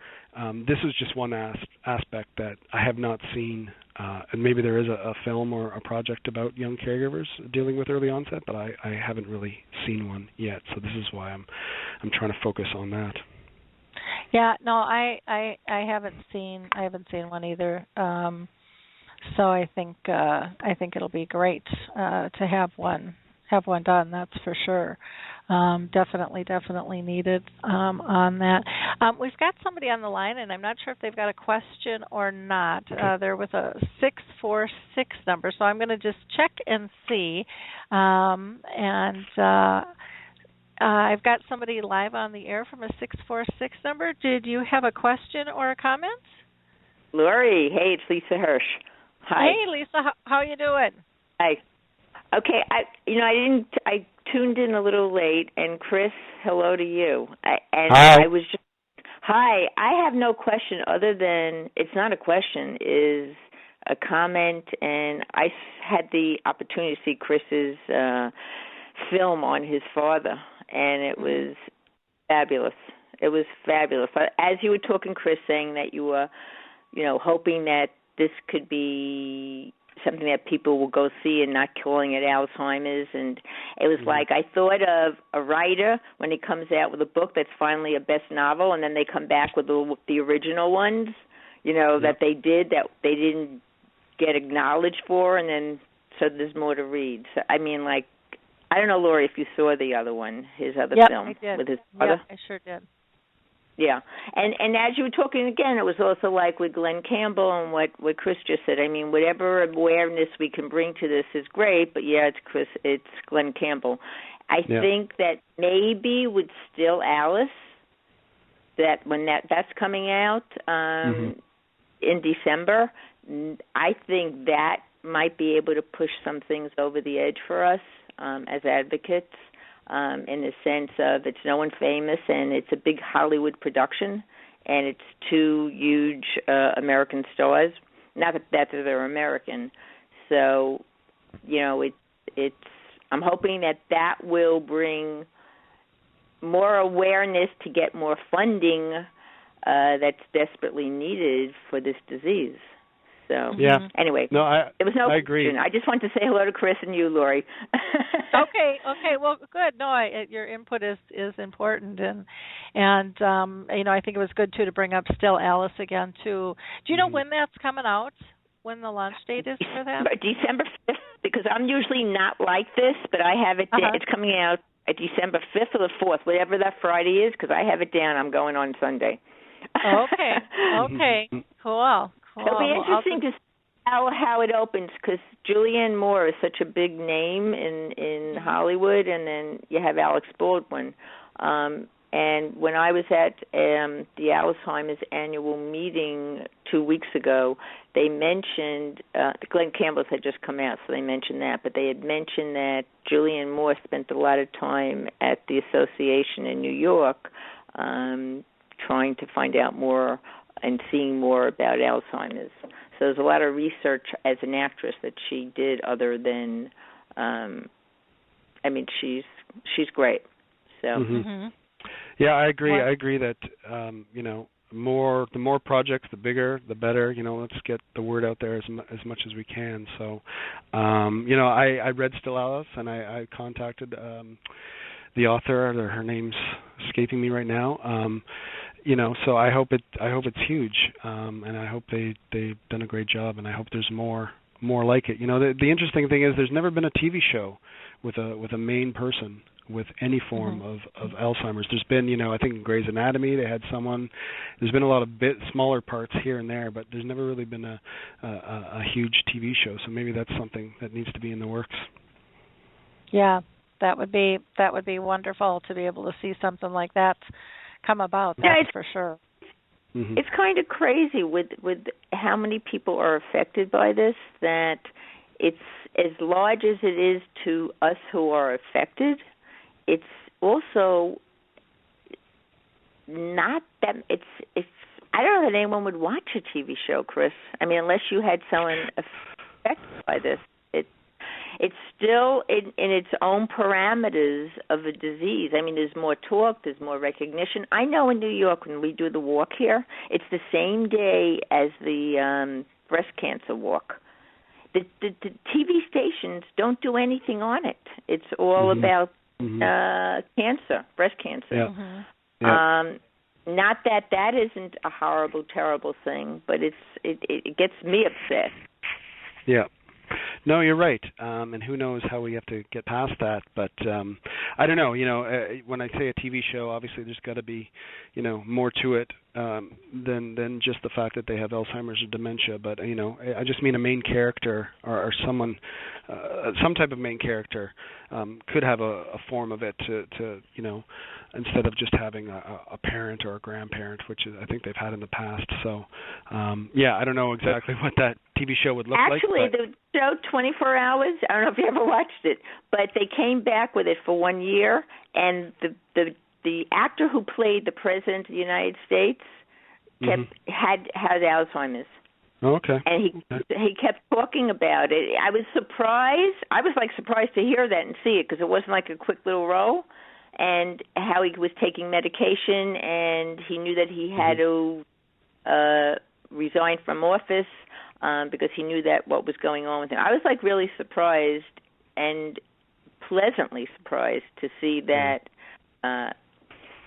This is just one aspect that I have not seen, and maybe there is a film or a project about young caregivers dealing with early onset, but I haven't really seen one yet. So this is why I'm trying to focus on that. Yeah, no, I haven't seen one either. So I think it'll be great to have one done. That's for sure. Definitely needed on that. We've got somebody on the line, and I'm not sure if they've got a question or not. They're with a 646 number, so I'm going to just check and see. I've got somebody live on the air from a 646 number. Did you have a question or a comment? Lori, hey, it's Lisa Hirsch. Hi. Hey, Lisa, how you doing? Hi. Okay, I tuned in a little late, and Chris, hello to you. Hi. Hi. I have no question other than, it's not a question, is a comment, and I had the opportunity to see Chris's film on his father, and it was fabulous. It was fabulous. As you were talking, Chris, saying that you were, hoping that this could be something that people will go see and not calling it Alzheimer's. And it was like, I thought of a writer when he comes out with a book that's finally a best novel, and then they come back with the original ones, that they didn't get acknowledged for, and then so there's more to read. So, I don't know, Lori, if you saw the other one, his other film with his father. Yeah, I sure did. Yeah, and as you were talking again, it was also like with Glenn Campbell and what Chris just said. Whatever awareness we can bring to this is great, but it's Glenn Campbell. I think that maybe with Still Alice, that when that's coming out in December, I think that might be able to push some things over the edge for us as advocates. In the sense of it's no one famous, and it's a big Hollywood production, and it's two huge American stars. Not that they're American. So, it's. I'm hoping that will bring more awareness to get more funding that's desperately needed for this disease. So anyway, no, it was no I agree. question. I just want to say hello to Chris and you, Lori. Okay, well, good. No, your input is important, and I think it was good too to bring up Still Alice again too. Do you know when that's coming out? When the launch date is for that? December 5th, because I'm usually not like this, but I have it. It's coming out at December 5th or the 4th, whatever that Friday is, because I have it down. I'm going on Sunday. Okay, cool. Cool. It'll be interesting to see how it opens, because Julianne Moore is such a big name in Hollywood, and then you have Alex Baldwin. And when I was at the Alzheimer's annual meeting 2 weeks ago, they mentioned, Glenn Campbell's had just come out, so they mentioned that, but they had mentioned that Julianne Moore spent a lot of time at the association in New York trying to find out more and seeing more about Alzheimer's. So there's a lot of research as an actress that she did other than, she's great. So. Mm-hmm. Yeah, I agree. I agree that the more projects, the bigger, the better. Let's get the word out there as much as we can. So, I read Still Alice, and I contacted the author. Her name's escaping me right now. So I hope it's huge, and I hope they've done a great job, and I hope there's more like it. The interesting thing is there's never been a TV show with a main person with any form of Alzheimer's. There's been, I think in Grey's Anatomy they had someone. There's been a lot of smaller parts here and there, but there's never really been a huge TV show. So maybe that's something that needs to be in the works. Yeah, that would be wonderful to be able to see something like that come about. That's for sure. Mm-hmm. It's kind of crazy with how many people are affected by this, that it's as large as it is to us who are affected. It's also not that it's. I don't know that anyone would watch a TV show, Chris. I mean, unless you had someone affected by this. It's still in its own parameters of a disease. I mean, there's more talk, there's more recognition. I know in New York when we do the walk here, it's the same day as the breast cancer walk. The TV stations don't do anything on it. It's all about cancer, breast cancer. Yeah. Yeah. Not that isn't a horrible, terrible thing, but it gets me upset. Yeah. No, you're right. And who knows how we have to get past that. But I don't know. When I say a TV show, obviously there's got to be, more to it than just the fact that they have Alzheimer's or dementia. But, I just mean a main character or someone, some type of main character could have a form of it to instead of just having a parent or a grandparent, which is, I think they've had in the past. So, I don't know exactly what that TV show would look like. Actually, the show 24 Hours, I don't know if you ever watched it, but they came back with it for 1 year, and the actor who played the President of the United States had Alzheimer's. Oh, okay. And he kept talking about it. I was surprised. I was surprised to hear that and see it, because it wasn't like a quick little role. And how he was taking medication, and he knew that he had to resign from office because he knew that what was going on with him. I was really surprised and pleasantly surprised to see that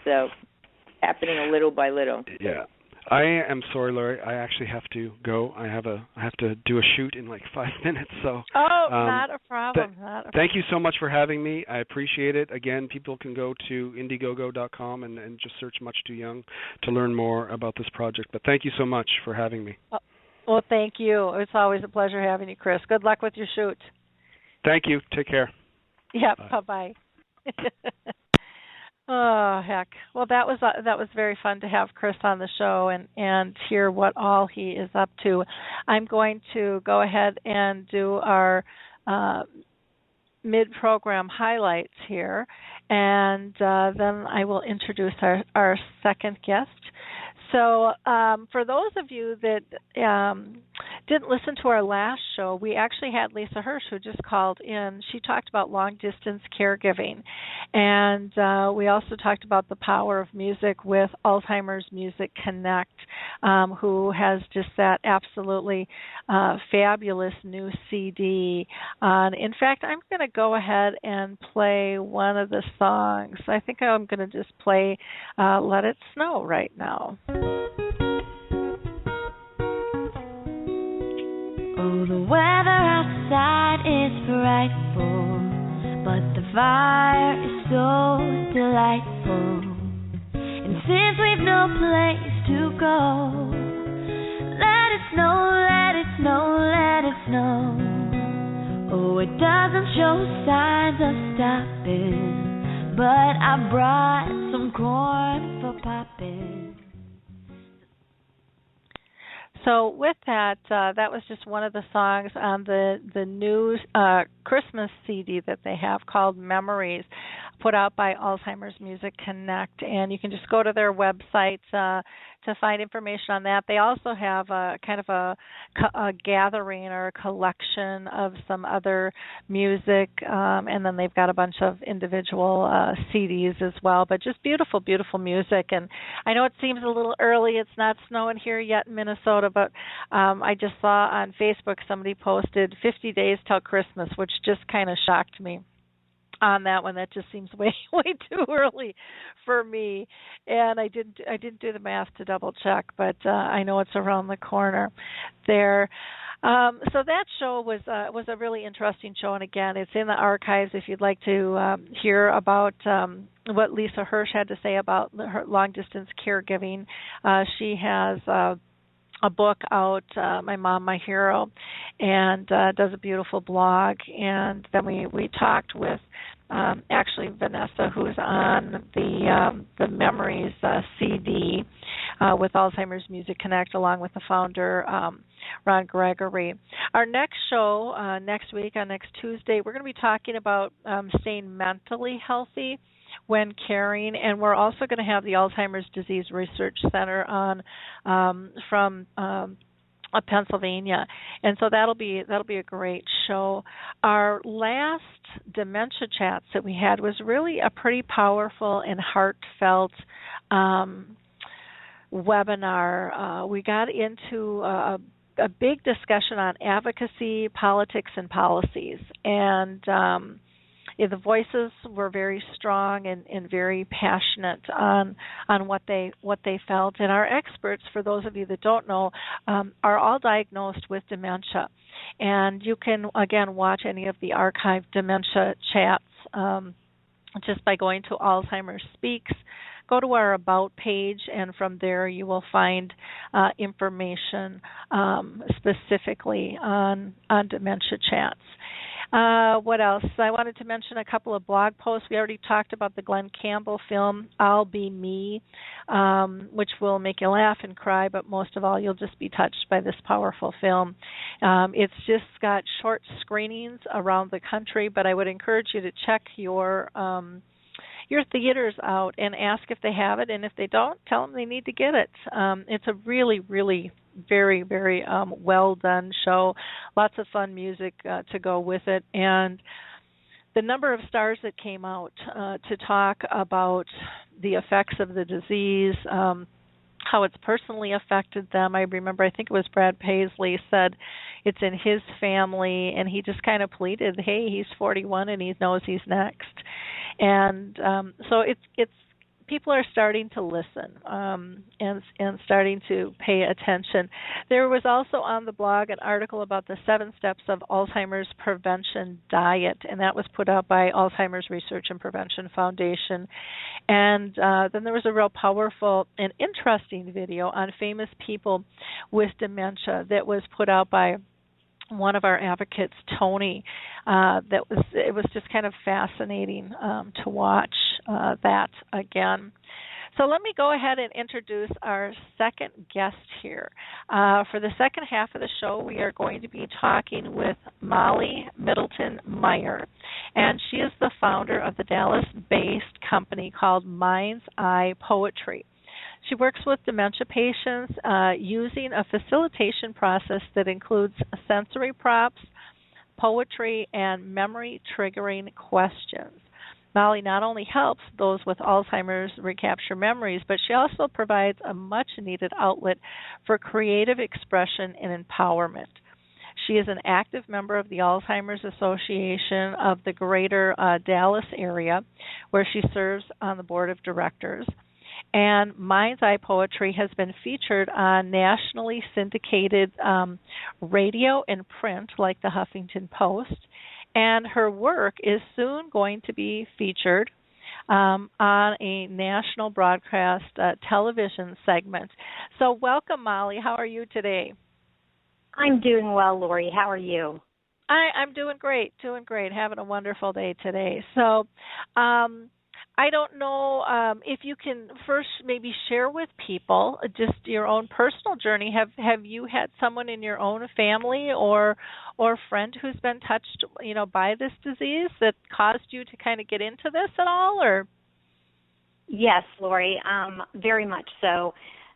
so happening a little by little. Yeah. I am sorry, Laurie. I actually have to go. I have to do a shoot in 5 minutes. So. Not a problem. Thank you so much for having me. I appreciate it. Again, people can go to Indiegogo.com and just search Much Too Young to learn more about this project. But thank you so much for having me. Well, thank you. It's always a pleasure having you, Chris. Good luck with your shoot. Thank you. Take care. Yep. Bye-bye. Oh, heck. Well, that was very fun to have Chris on the show and hear what all he is up to. I'm going to go ahead and do our mid-program highlights here, and then I will introduce our second guest. So for those of you that didn't listen to our last show, we actually had Lisa Hirsch, who just called in. She talked about long-distance caregiving. And we also talked about the power of music with Alzheimer's Music Connect, who has just that absolutely fabulous new CD. In fact, I'm going to go ahead and play one of the songs. I think I'm going to just play Let It Snow right now. Oh, the weather outside is frightful, but the fire is so delightful. And since we've no place to go, let it snow. doesn't show signs of stopping, but I brought some corn for popping. So with that, that was just one of the songs on the new Christmas CD that they have called Memories, put out by Alzheimer's Music Connect. And you can just go to their website to find information on that. They also have a kind of a gathering or a collection of some other music, and then they've got a bunch of individual CDs as well. But just beautiful, beautiful music. And I know it seems a little early. It's not snowing here yet in Minnesota, but I just saw on Facebook somebody posted 50 days till Christmas, which just kind of shocked me on that one. That just seems way too early for me, and I didn't do the math to double check, but I know it's around the corner there. So that show was a really interesting show, and again, it's in the archives if you'd like to hear about what Lisa Hirsch had to say about her long distance caregiving. She has a book out, My Mom, My Hero, and does a beautiful blog. And then we talked with actually Vanessa, who's on the Memories CD with Alzheimer's Music Connect, along with the founder, Ron Gregory. Our next show next week, on next Tuesday, we're going to be talking about staying mentally healthy when caring, and we're also going to have the Alzheimer's Disease Research Center on from Pennsylvania, and so that'll be a great show. Our last dementia chats that we had was really a pretty powerful and heartfelt webinar. We got into a big discussion on advocacy, politics, and policies, and the voices were very strong and very passionate on what they felt. And our experts, for those of you that don't know, are all diagnosed with dementia. And you can, again, watch any of the archived dementia chats just by going to Alzheimer's Speaks. Go to our About page, and from there you will find information specifically on dementia chats. What else? I wanted to mention a couple of blog posts. We already talked about the Glenn Campbell film, I'll Be Me, which will make you laugh and cry, but most of all, you'll just be touched by this powerful film. It's just got short screenings around the country, but I would encourage you to check your theaters out and ask if they have it, and if they don't, tell them they need to get it. It's a really, really very, very well done show. Lots of fun music to go with it, and the number of stars that came out to talk about the effects of the disease, how it's personally affected them. I remember, I think it was Brad Paisley said it's in his family, and he just kind of pleaded, hey, he's 41 and he knows he's next. And so it's people are starting to listen and starting to pay attention. There was also on the blog an article about the 7 steps of Alzheimer's prevention diet, and that was put out by Alzheimer's Research and Prevention Foundation. And then there was a real powerful and interesting video on famous people with dementia that was put out by one of our advocates, Tony. It was just kind of fascinating to watch that again. So let me go ahead and introduce our second guest here. For the second half of the show, we are going to be talking with Molly Middleton Meyer, and she is the founder of the Dallas-based company called Mind's Eye Poetry. She works with dementia patients using a facilitation process that includes sensory props, poetry, and memory-triggering questions. Molly not only helps those with Alzheimer's recapture memories, but she also provides a much-needed outlet for creative expression and empowerment. She is an active member of the Alzheimer's Association of the Greater Dallas area, where she serves on the board of directors. And Mind's Eye Poetry has been featured on nationally syndicated radio and print, like the Huffington Post. And her work is soon going to be featured on a national broadcast television segment. So welcome, Molly. How are you today? I'm doing well, Lori. How are you? I'm doing great, having a wonderful day today. So, I don't know if you can first maybe share with people just your own personal journey. Have you had someone in your own family or friend who's been touched, by this disease that caused you to kind of get into this at all, or? Yes, Lori, very much so.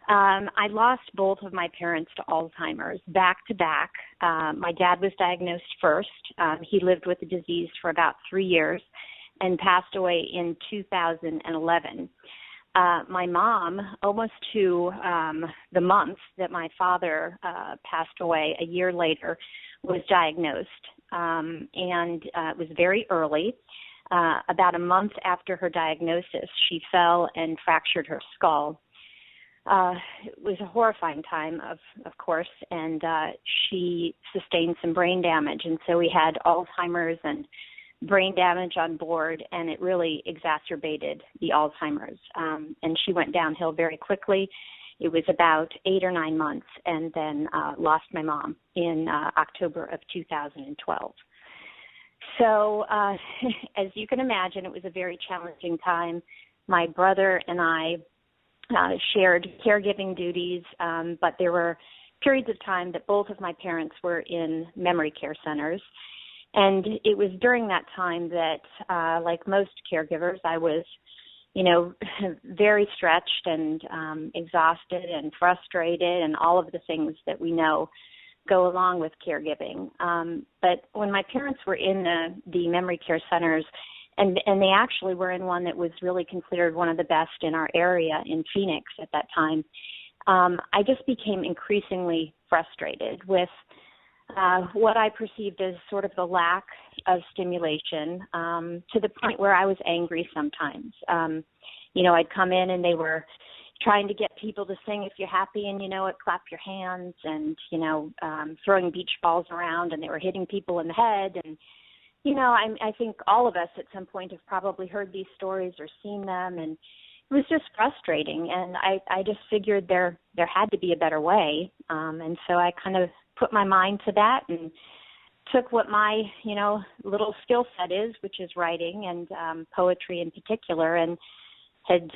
I lost both of my parents to Alzheimer's back to back. My dad was diagnosed first. He lived with the disease for about 3 years and passed away in 2011. My mom, almost to the month that my father passed away, a year later, was diagnosed, and it was very early. About a month after her diagnosis, she fell and fractured her skull. It was a horrifying time, of course, and she sustained some brain damage, and so we had Alzheimer's and brain damage on board, and it really exacerbated the Alzheimer's, and she went downhill very quickly. It was about 8 or 9 months, and then lost my mom in October of 2012. So as you can imagine, it was a very challenging time. My brother and I shared caregiving duties, but there were periods of time that both of my parents were in memory care centers. And it was during that time that, like most caregivers, I was, very stretched and exhausted and frustrated and all of the things that we know go along with caregiving. But when my parents were in the memory care centers, and they actually were in one that was really considered one of the best in our area in Phoenix at that time, I just became increasingly frustrated with what I perceived as sort of the lack of stimulation, to the point where I was angry sometimes. I'd come in and they were trying to get people to sing "If You're Happy and You Know It, Clap Your Hands," and, throwing beach balls around, and they were hitting people in the head. And, I think all of us at some point have probably heard these stories or seen them, and it was just frustrating. And I just figured there had to be a better way. And so I kind of put my mind to that and took what my, little skill set is, which is writing and poetry in particular, and had,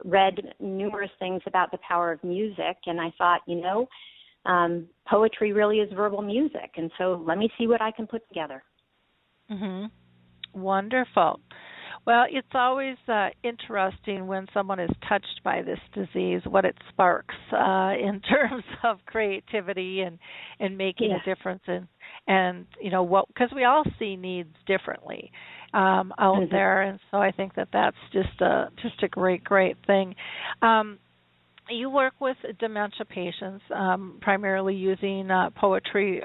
read numerous things about the power of music. And I thought, poetry really is verbal music. And so let me see what I can put together. Mm-hmm. Wonderful. Well, it's always interesting when someone is touched by this disease, what it sparks in terms of creativity and making a difference and because we all see needs differently out there, and so I think that's just a great thing. You work with dementia patients, primarily using poetry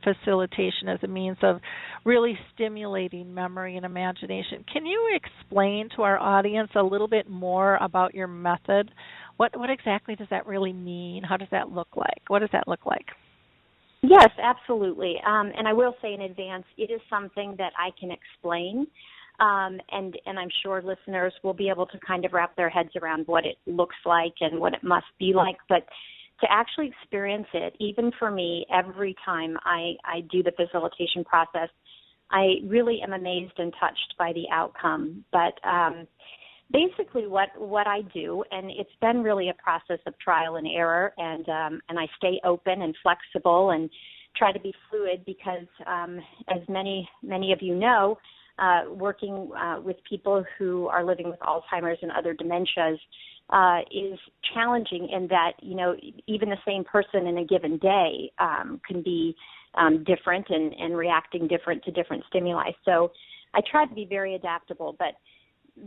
facilitation as a means of really stimulating memory and imagination. Can you explain to our audience a little bit more about your method? What exactly does that really mean? How does that look like? What does that look like? Yes, absolutely. And I will say in advance, it is something that I can explain. And I'm sure listeners will be able to kind of wrap their heads around what it looks like and what it must be like. But to actually experience it, even for me, every time I do the facilitation process, I really am amazed and touched by the outcome. But basically what I do, and it's been really a process of trial and error, and I stay open and flexible and try to be fluid because, as many of you know, working with people who are living with Alzheimer's and other dementias is challenging in that, even the same person in a given day can be different and reacting different to different stimuli. So I try to be very adaptable, but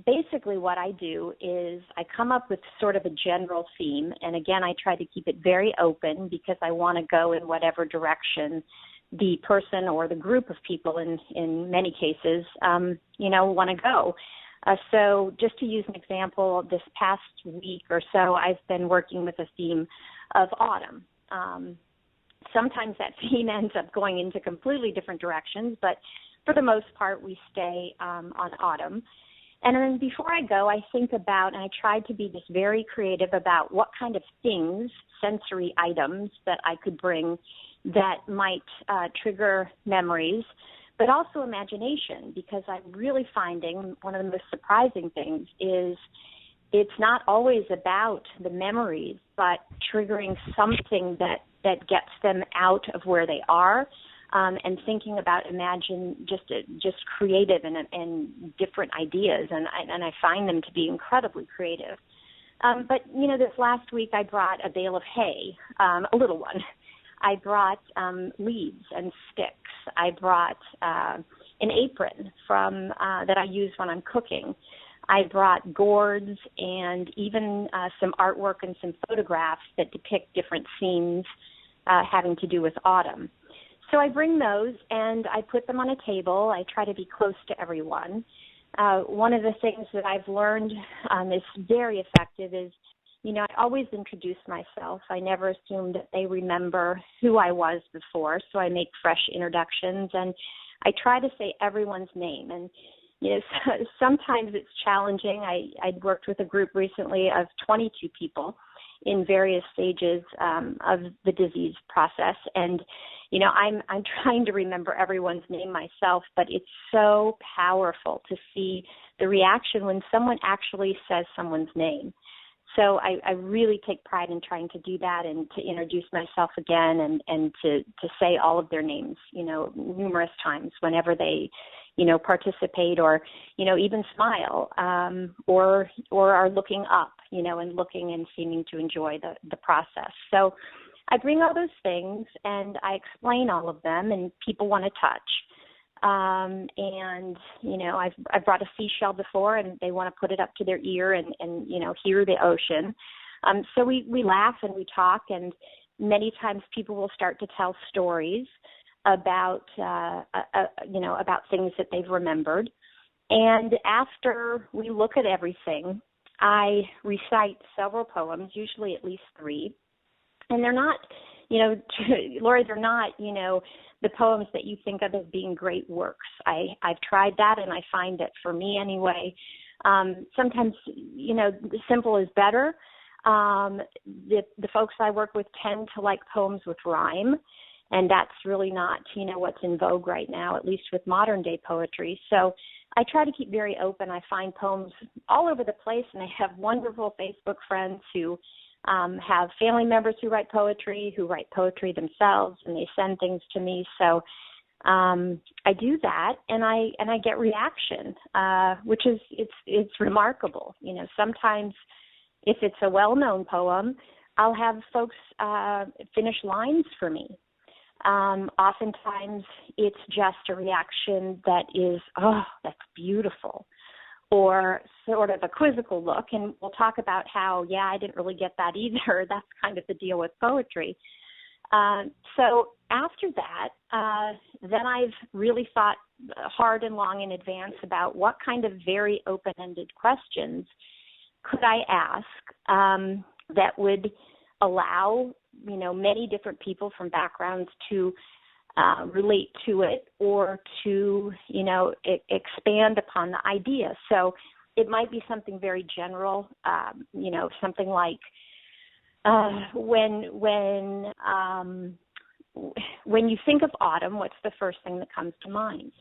basically what I do is I come up with sort of a general theme, and again, I try to keep it very open because I want to go in whatever direction the person or the group of people in many cases, want to go. So just to use an example, this past week or so, I've been working with a theme of autumn. Sometimes that theme ends up going into completely different directions, but for the most part, we stay on autumn. And then before I go, I think about, and I try to be just very creative about what kind of things, sensory items that I could bring that might trigger memories, but also imagination, because I'm really finding one of the most surprising things is it's not always about the memories, but triggering something that gets them out of where they are, and thinking about just creative and different ideas, and I find them to be incredibly creative. But this last week I brought a bale of hay, a little one. I brought leaves and sticks. I brought an apron that I use when I'm cooking. I brought gourds and even some artwork and some photographs that depict different scenes having to do with autumn. So I bring those and I put them on a table. I try to be close to everyone. One of the things that I've learned is very effective is, I always introduce myself. I never assume that they remember who I was before, so I make fresh introductions, and I try to say everyone's name. And, sometimes it's challenging. I'd worked with a group recently of 22 people in various stages of the disease process, and I'm trying to remember everyone's name myself, but it's so powerful to see the reaction when someone actually says someone's name. So I really take pride in trying to do that and to introduce myself again and to say all of their names, numerous times whenever they, participate or, even smile or are looking up, and looking and seeming to enjoy the process. So I bring all those things and I explain all of them, and people want to touch. I've brought a seashell before, and they want to put it up to their ear and hear the ocean. So we laugh and we talk, and many times people will start to tell stories about about things that they've remembered. And after we look at everything, I recite several poems, usually at least 3. And they're not, Lori, they're not, the poems that you think of as being great works. I've tried that, and I find that for me anyway, sometimes, simple is better. The folks I work with tend to like poems with rhyme, and that's really not, what's in vogue right now, at least with modern day poetry. So I try to keep very open. I find poems all over the place, and I have wonderful Facebook friends who have family members who write poetry themselves, and they send things to me. So I do that, and I get reaction, which is it's remarkable. Sometimes if it's a well-known poem, I'll have folks finish lines for me. Oftentimes it's just a reaction that is, oh, that's beautiful, or sort of a quizzical look, and we'll talk about how, I didn't really get that either. That's kind of the deal with poetry. So after that, then I've really thought hard and long in advance about what kind of very open-ended questions could I ask that would allow, many different people from backgrounds to relate to it, or to, expand upon the idea. So it might be something very general, something like when you think of autumn, what's the first thing that comes to mind?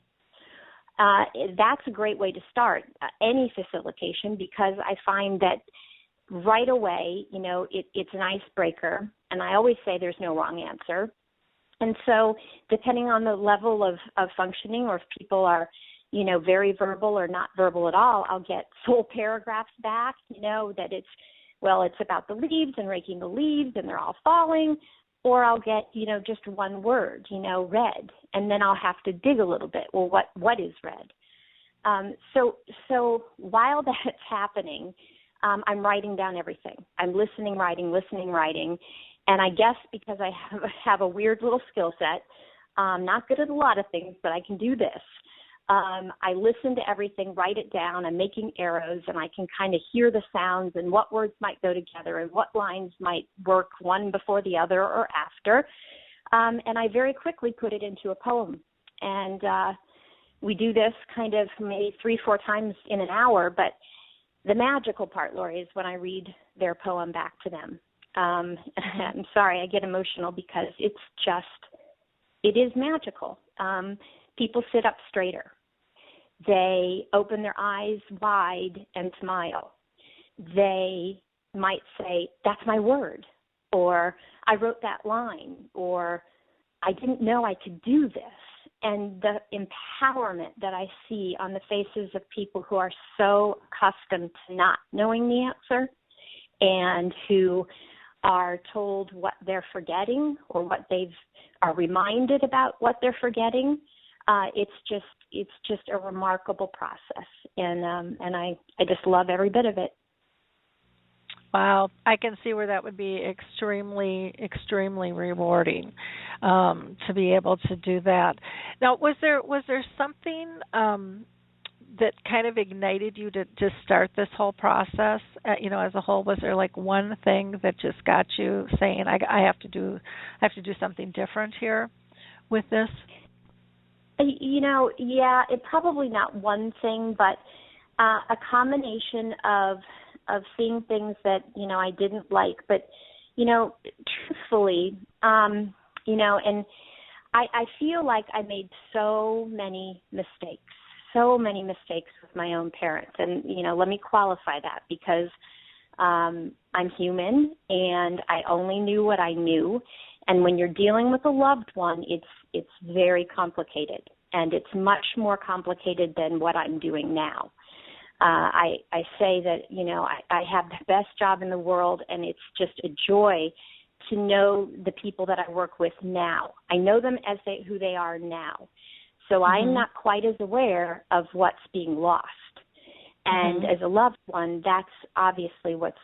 That's a great way to start any facilitation, because I find that right away, it's an icebreaker, and I always say there's no wrong answer. And so depending on the level of functioning, or if people are, very verbal or not verbal at all, I'll get full paragraphs back, that it's about the leaves and raking the leaves and they're all falling, or I'll get, just one word, red, and then I'll have to dig a little bit. Well, what is red? So while that's happening, I'm writing down everything. I'm listening, writing, and I guess because I have a weird little skill set, not good at a lot of things, but I can do this. I listen to everything, write it down, I'm making arrows, and I can kind of hear the sounds and what words might go together and what lines might work one before the other or after. And I very quickly put it into a poem. And we do this kind of maybe 3-4 times in an hour, but the magical part, Lori, is when I read their poem back to them. I'm sorry, I get emotional because it is magical. People sit up straighter. They open their eyes wide and smile. They might say, that's my word, or I wrote that line, or I didn't know I could do this. And the empowerment that I see on the faces of people who are so accustomed to not knowing the answer and who are told what they're forgetting or what are reminded about what they're forgetting, it's just a remarkable process, and I just love every bit of it. Wow, I can see where that would be extremely, extremely rewarding to be able to do that. Now, was there something that kind of ignited you to start this whole process? As a whole, was there like one thing that just got you saying, I have to do something different here with this? Yeah, it probably not one thing, but a combination of seeing things that, I didn't like, but, truthfully, and I feel like I made so many mistakes with my own parents. And, let me qualify that because I'm human and I only knew what I knew. And when you're dealing with a loved one, it's very complicated, and it's much more complicated than what I'm doing now. I say that, I have the best job in the world, and it's just a joy to know the people that I work with now. I know them as who they are now. So I'm not quite as aware of what's being lost. And as a loved one, that's obviously what's,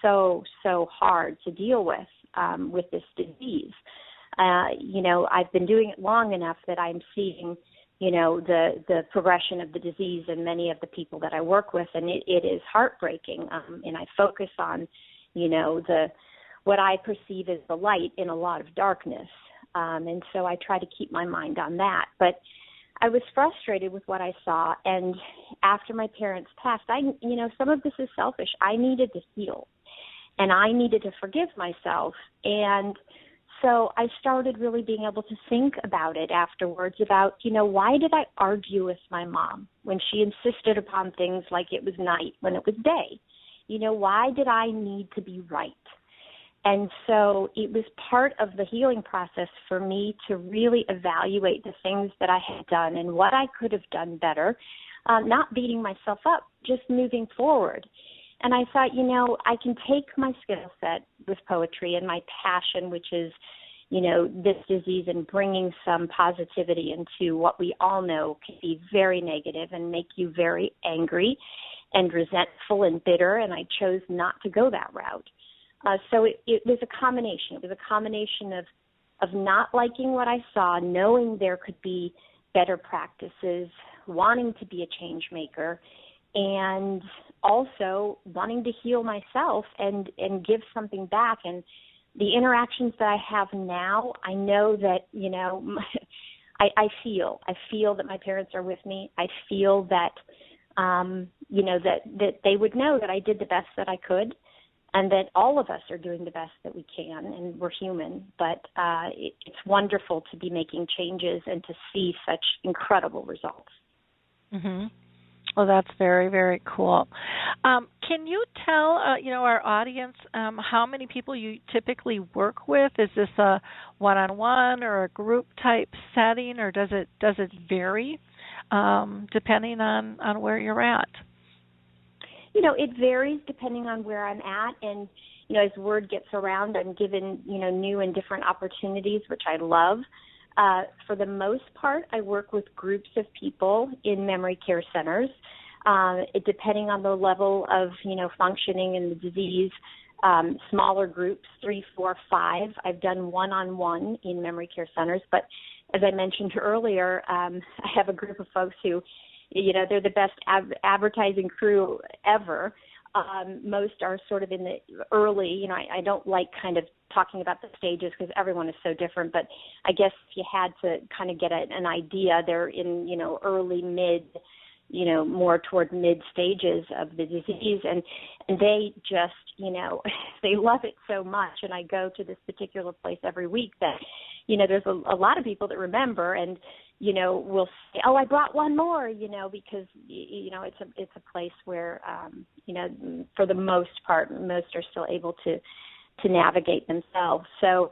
so hard to deal with this disease. I've been doing it long enough that I'm seeing, the progression of the disease in many of the people that I work with, and it is heartbreaking. And I focus on, what I perceive as the light in a lot of darkness. And so I try to keep my mind on that. But I was frustrated with what I saw, and after my parents passed, some of this is selfish. I needed to heal, and I needed to forgive myself. And so I started really being able to think about it afterwards about, why did I argue with my mom when she insisted upon things like it was night when it was day? Why did I need to be right? And so it was part of the healing process for me to really evaluate the things that I had done and what I could have done better, not beating myself up, just moving forward. And I thought, I can take my skill set with poetry and my passion, which is, this disease, and bringing some positivity into what we all know can be very negative and make you very angry and resentful and bitter. And I chose not to go that route. So it was a combination. It was a combination of not liking what I saw, knowing there could be better practices, wanting to be a change maker, and also wanting to heal myself and give something back. And the interactions that I have now, I know that, I feel that my parents are with me. I feel that, that they would know that I did the best that I could, and that all of us are doing the best that we can, and we're human. But it's wonderful to be making changes and to see such incredible results. Mm-hmm. Well, that's very, very cool. Can you tell, our audience how many people you typically work with? Is this a one-on-one or a group type setting, or does it vary depending on where you're at? It varies depending on where I'm at, and as word gets around, I'm given new and different opportunities, which I love. For the most part, I work with groups of people in memory care centers. Depending on the level of functioning in the disease, smaller groups, 3, 4, 5. I've done one-on-one in memory care centers, but as I mentioned earlier, I have a group of folks who, they're the best advertising crew ever. Most are sort of in the early, I don't like kind of talking about the stages because everyone is so different, but I guess if you had to kind of get an idea, they're in, early, mid, more toward mid stages of the disease, and they just, they love it so much. And I go to this particular place every week that, there's a lot of people that remember and, will say, oh, I brought one more, because, it's a place where, for the most part, most are still able to navigate themselves. So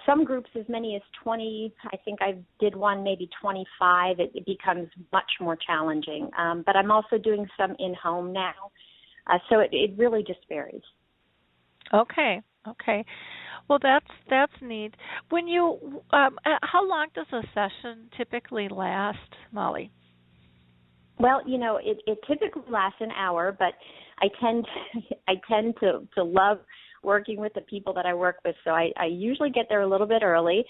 some groups as many as 20, I think I did one, maybe 25, it becomes much more challenging. But I'm also doing some in-home now. So it really just varies. Okay. Well, that's neat. When you, how long does a session typically last, Molly? Well, it typically lasts an hour, but I tend to love working with the people that I work with. So I usually get there a little bit early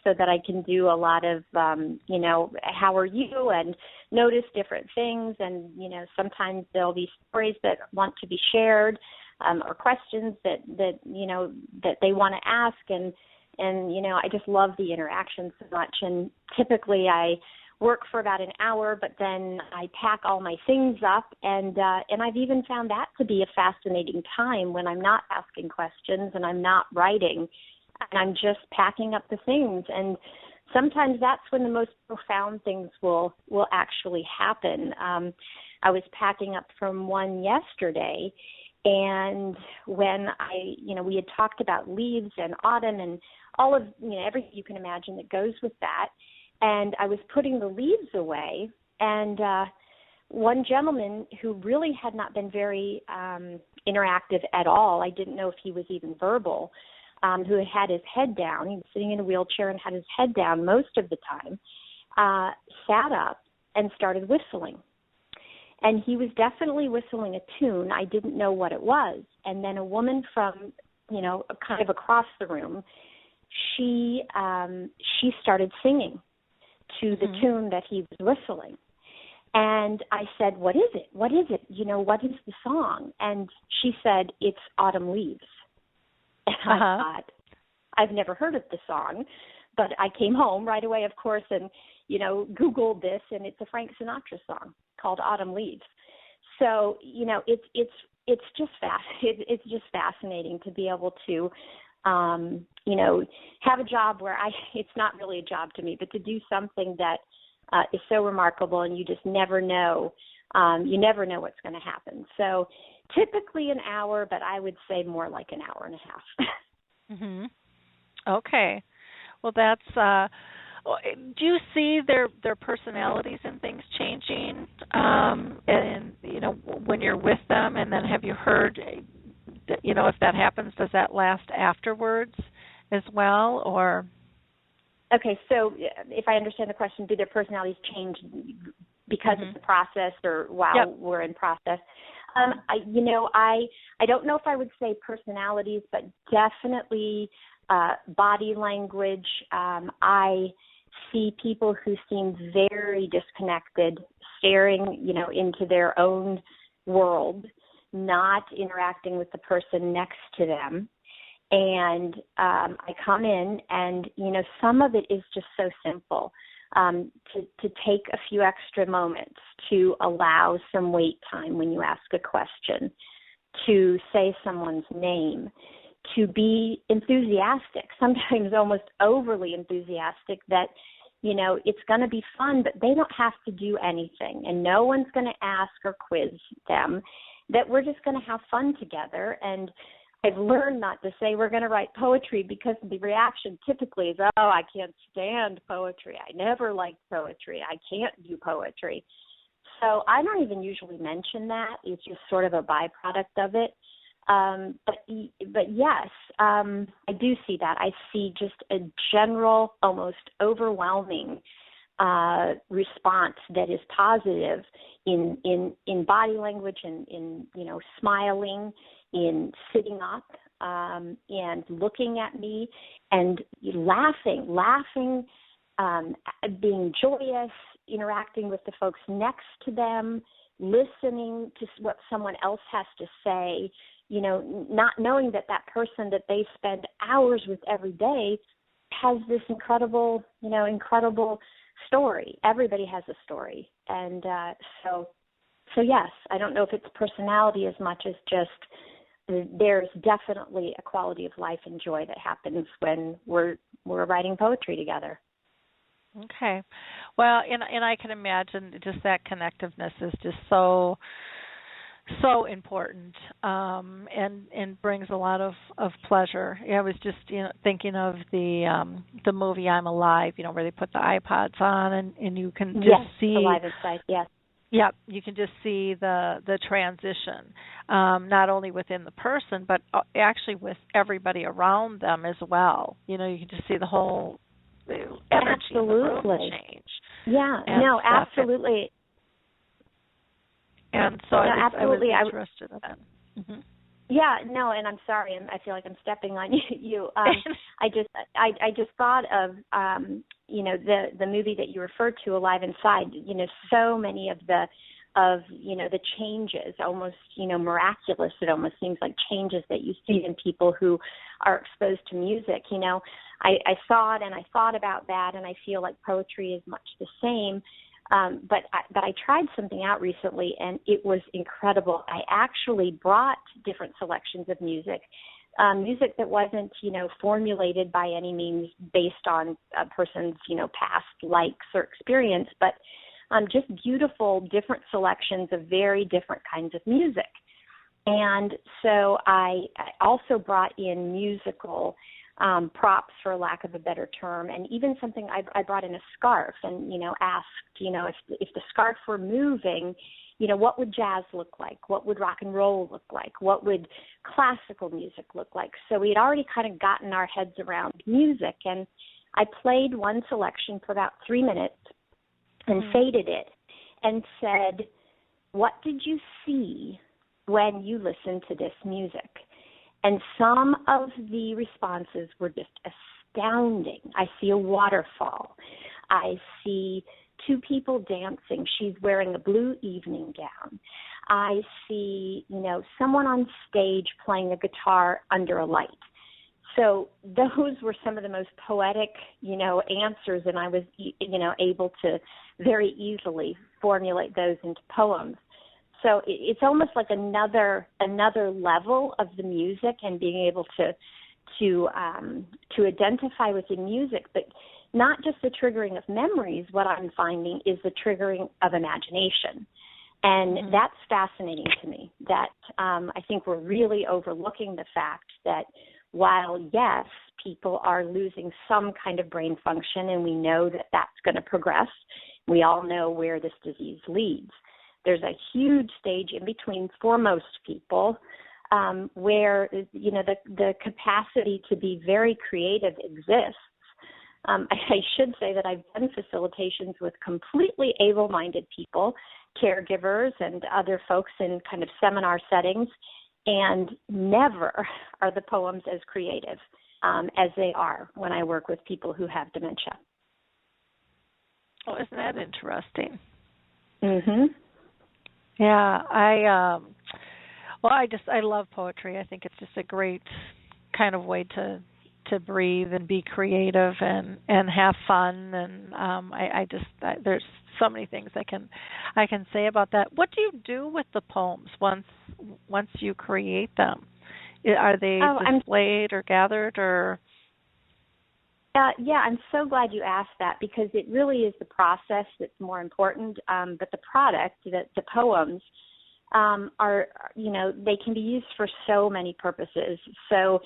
so that I can do a lot of, how are you, and notice different things. And, sometimes there'll be stories that want to be shared or questions that they want to ask. And I just love the interaction so much. And typically I work for about an hour, but then I pack all my things up, and I've even found that to be a fascinating time when I'm not asking questions and I'm not writing, and I'm just packing up the things. And sometimes that's when the most profound things will actually happen. I was packing up from one yesterday, and when we had talked about leaves and autumn and all of, everything you can imagine that goes with that. And I was putting the leaves away, and one gentleman who really had not been very interactive at all, I didn't know if he was even verbal, who had his head down, he was sitting in a wheelchair and had his head down most of the time, sat up and started whistling. And he was definitely whistling a tune. I didn't know what it was. And then a woman from, kind of across the room, she started singing to the tune that he was whistling. And I said, what is it? What is it? What is the song? And she said, it's Autumn Leaves. And I thought, I've never heard of the song, but I came home right away, of course, and, Googled this, and it's a Frank Sinatra song called Autumn Leaves. So, it's just fascinating to be able to, have a job where it's not really a job to me, but to do something that is so remarkable, and you just never know. You never know what's going to happen. So typically an hour, but I would say more like an hour and a half. Mm-hmm. Okay. Well, that's, do you see their personalities and things changing, and, when you're with them? And then have you heard, if that happens, does that last afterwards as well, or? Okay, so if I understand the question, do their personalities change because of the process or while we're in process? I don't know if I would say personalities, but definitely body language. I see people who seem very disconnected, staring, into their own world, not interacting with the person next to them. And I come in and, some of it is just so simple, to take a few extra moments to allow some wait time when you ask a question, to say someone's name, to be enthusiastic, sometimes almost overly enthusiastic that, it's going to be fun, but they don't have to do anything, and no one's going to ask or quiz them, that we're just going to have fun together. And I've learned not to say we're going to write poetry, because the reaction typically is, oh, I can't stand poetry. I never liked poetry. I can't do poetry. So I don't even usually mention that. It's just sort of a byproduct of it. But yes, I do see that. I see just a general, almost overwhelming response that is positive in body language and in smiling, in sitting up and looking at me and laughing, being joyous, interacting with the folks next to them, listening to what someone else has to say, not knowing that person that they spend hours with every day has this incredible story. Everybody has a story. And so yes, I don't know if it's personality as much as just there's definitely a quality of life and joy that happens when we're writing poetry together. Okay. Well, and I can imagine just that connectiveness is just so important, and brings a lot of pleasure. I was just thinking of the movie I'm Alive, where they put the iPods on and you can just see Alive Inside, yes. Yep, you can just see the transition, not only within the person, but actually with everybody around them as well. You can just see the whole energy in the room change. Yeah, no, absolutely. And so I was interested in that. Mm-hmm. Yeah, no, and I'm sorry, I feel like I'm stepping on you. I just thought of the movie that you referred to, Alive Inside. So many of the changes, almost miraculous. It almost seems like changes that you see in people who are exposed to music. I saw it and I thought about that, and I feel like poetry is much the same. But I tried something out recently, and it was incredible. I actually brought different selections of music that wasn't, formulated by any means based on a person's, past likes or experience, but just beautiful, different selections of very different kinds of music. And so I also brought in musical props, for lack of a better term, and even something I brought in a scarf and, asked, if the scarf were moving, what would jazz look like? What would rock and roll look like? What would classical music look like? So we had already kind of gotten our heads around music, and I played one selection for about 3 minutes and faded it and said, what did you see when you listened to this music? And some of the responses were just astounding. I see a waterfall. I see 2 people dancing. She's wearing a blue evening gown. I see, someone on stage playing a guitar under a light. So those were some of the most poetic, answers, and I was, able to very easily formulate those into poems. So it's almost like another level of the music and being able to identify with the music, but not just the triggering of memories. What I'm finding is the triggering of imagination, and that's fascinating to me. That I think we're really overlooking the fact that while yes, people are losing some kind of brain function, and we know that that's going to progress. We all know where this disease leads. There's a huge stage in between for most people where, the capacity to be very creative exists. I should say that I've done facilitations with completely able-minded people, caregivers and other folks in kind of seminar settings, and never are the poems as creative as they are when I work with people who have dementia. Oh, isn't that interesting? Mm-hmm. Yeah, I love poetry. I think it's just a great kind of way to breathe and be creative and have fun. And there's so many things I can say about that. What do you do with the poems once you create them? Are they displayed or gathered or? Yeah, I'm so glad you asked that, because it really is the process that's more important. But the product, the poems, are, they can be used for so many purposes. So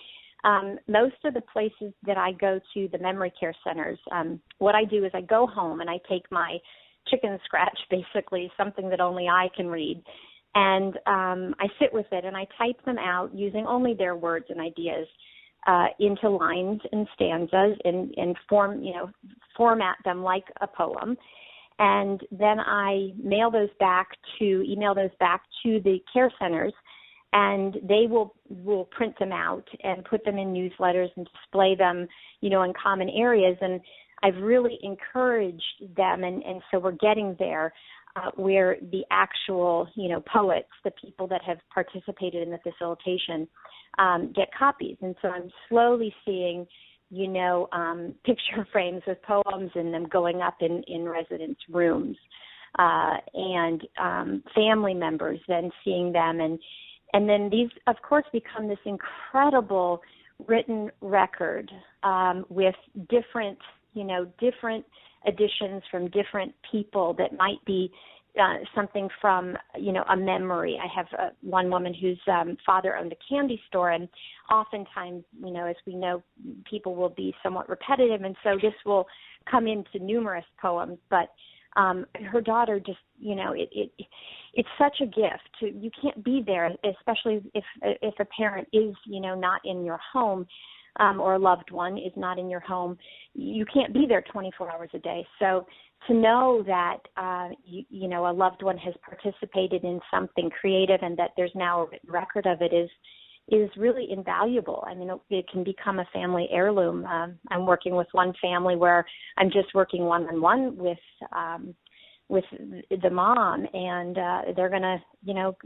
most of the places that I go to, the memory care centers, what I do is I go home and I take my chicken scratch, basically, something that only I can read, and I sit with it and I type them out using only their words and ideas into lines and stanzas and format them like a poem. And then I email those back to the care centers, and they will print them out and put them in newsletters and display them, in common areas. And I've really encouraged them, and so we're getting there where the actual, poets, the people that have participated in the facilitation, get copies. And so I'm slowly seeing picture frames with poems in them going up in residents' rooms, and family members then seeing them, and then these, of course, become this incredible written record with different additions from different people that might be something from, a memory. I have one woman whose father owned a candy store, and oftentimes, as we know, people will be somewhat repetitive, and so this will come into numerous poems, but her daughter just, it's such a gift. You can't be there, especially if a parent is, not in your home, or a loved one is not in your home. You can't be there 24 hours a day. So to know that, a loved one has participated in something creative and that there's now a written record of it is really invaluable. I mean, it can become a family heirloom. I'm working with one family where I'm just working one-on-one with the mom, and they're going to,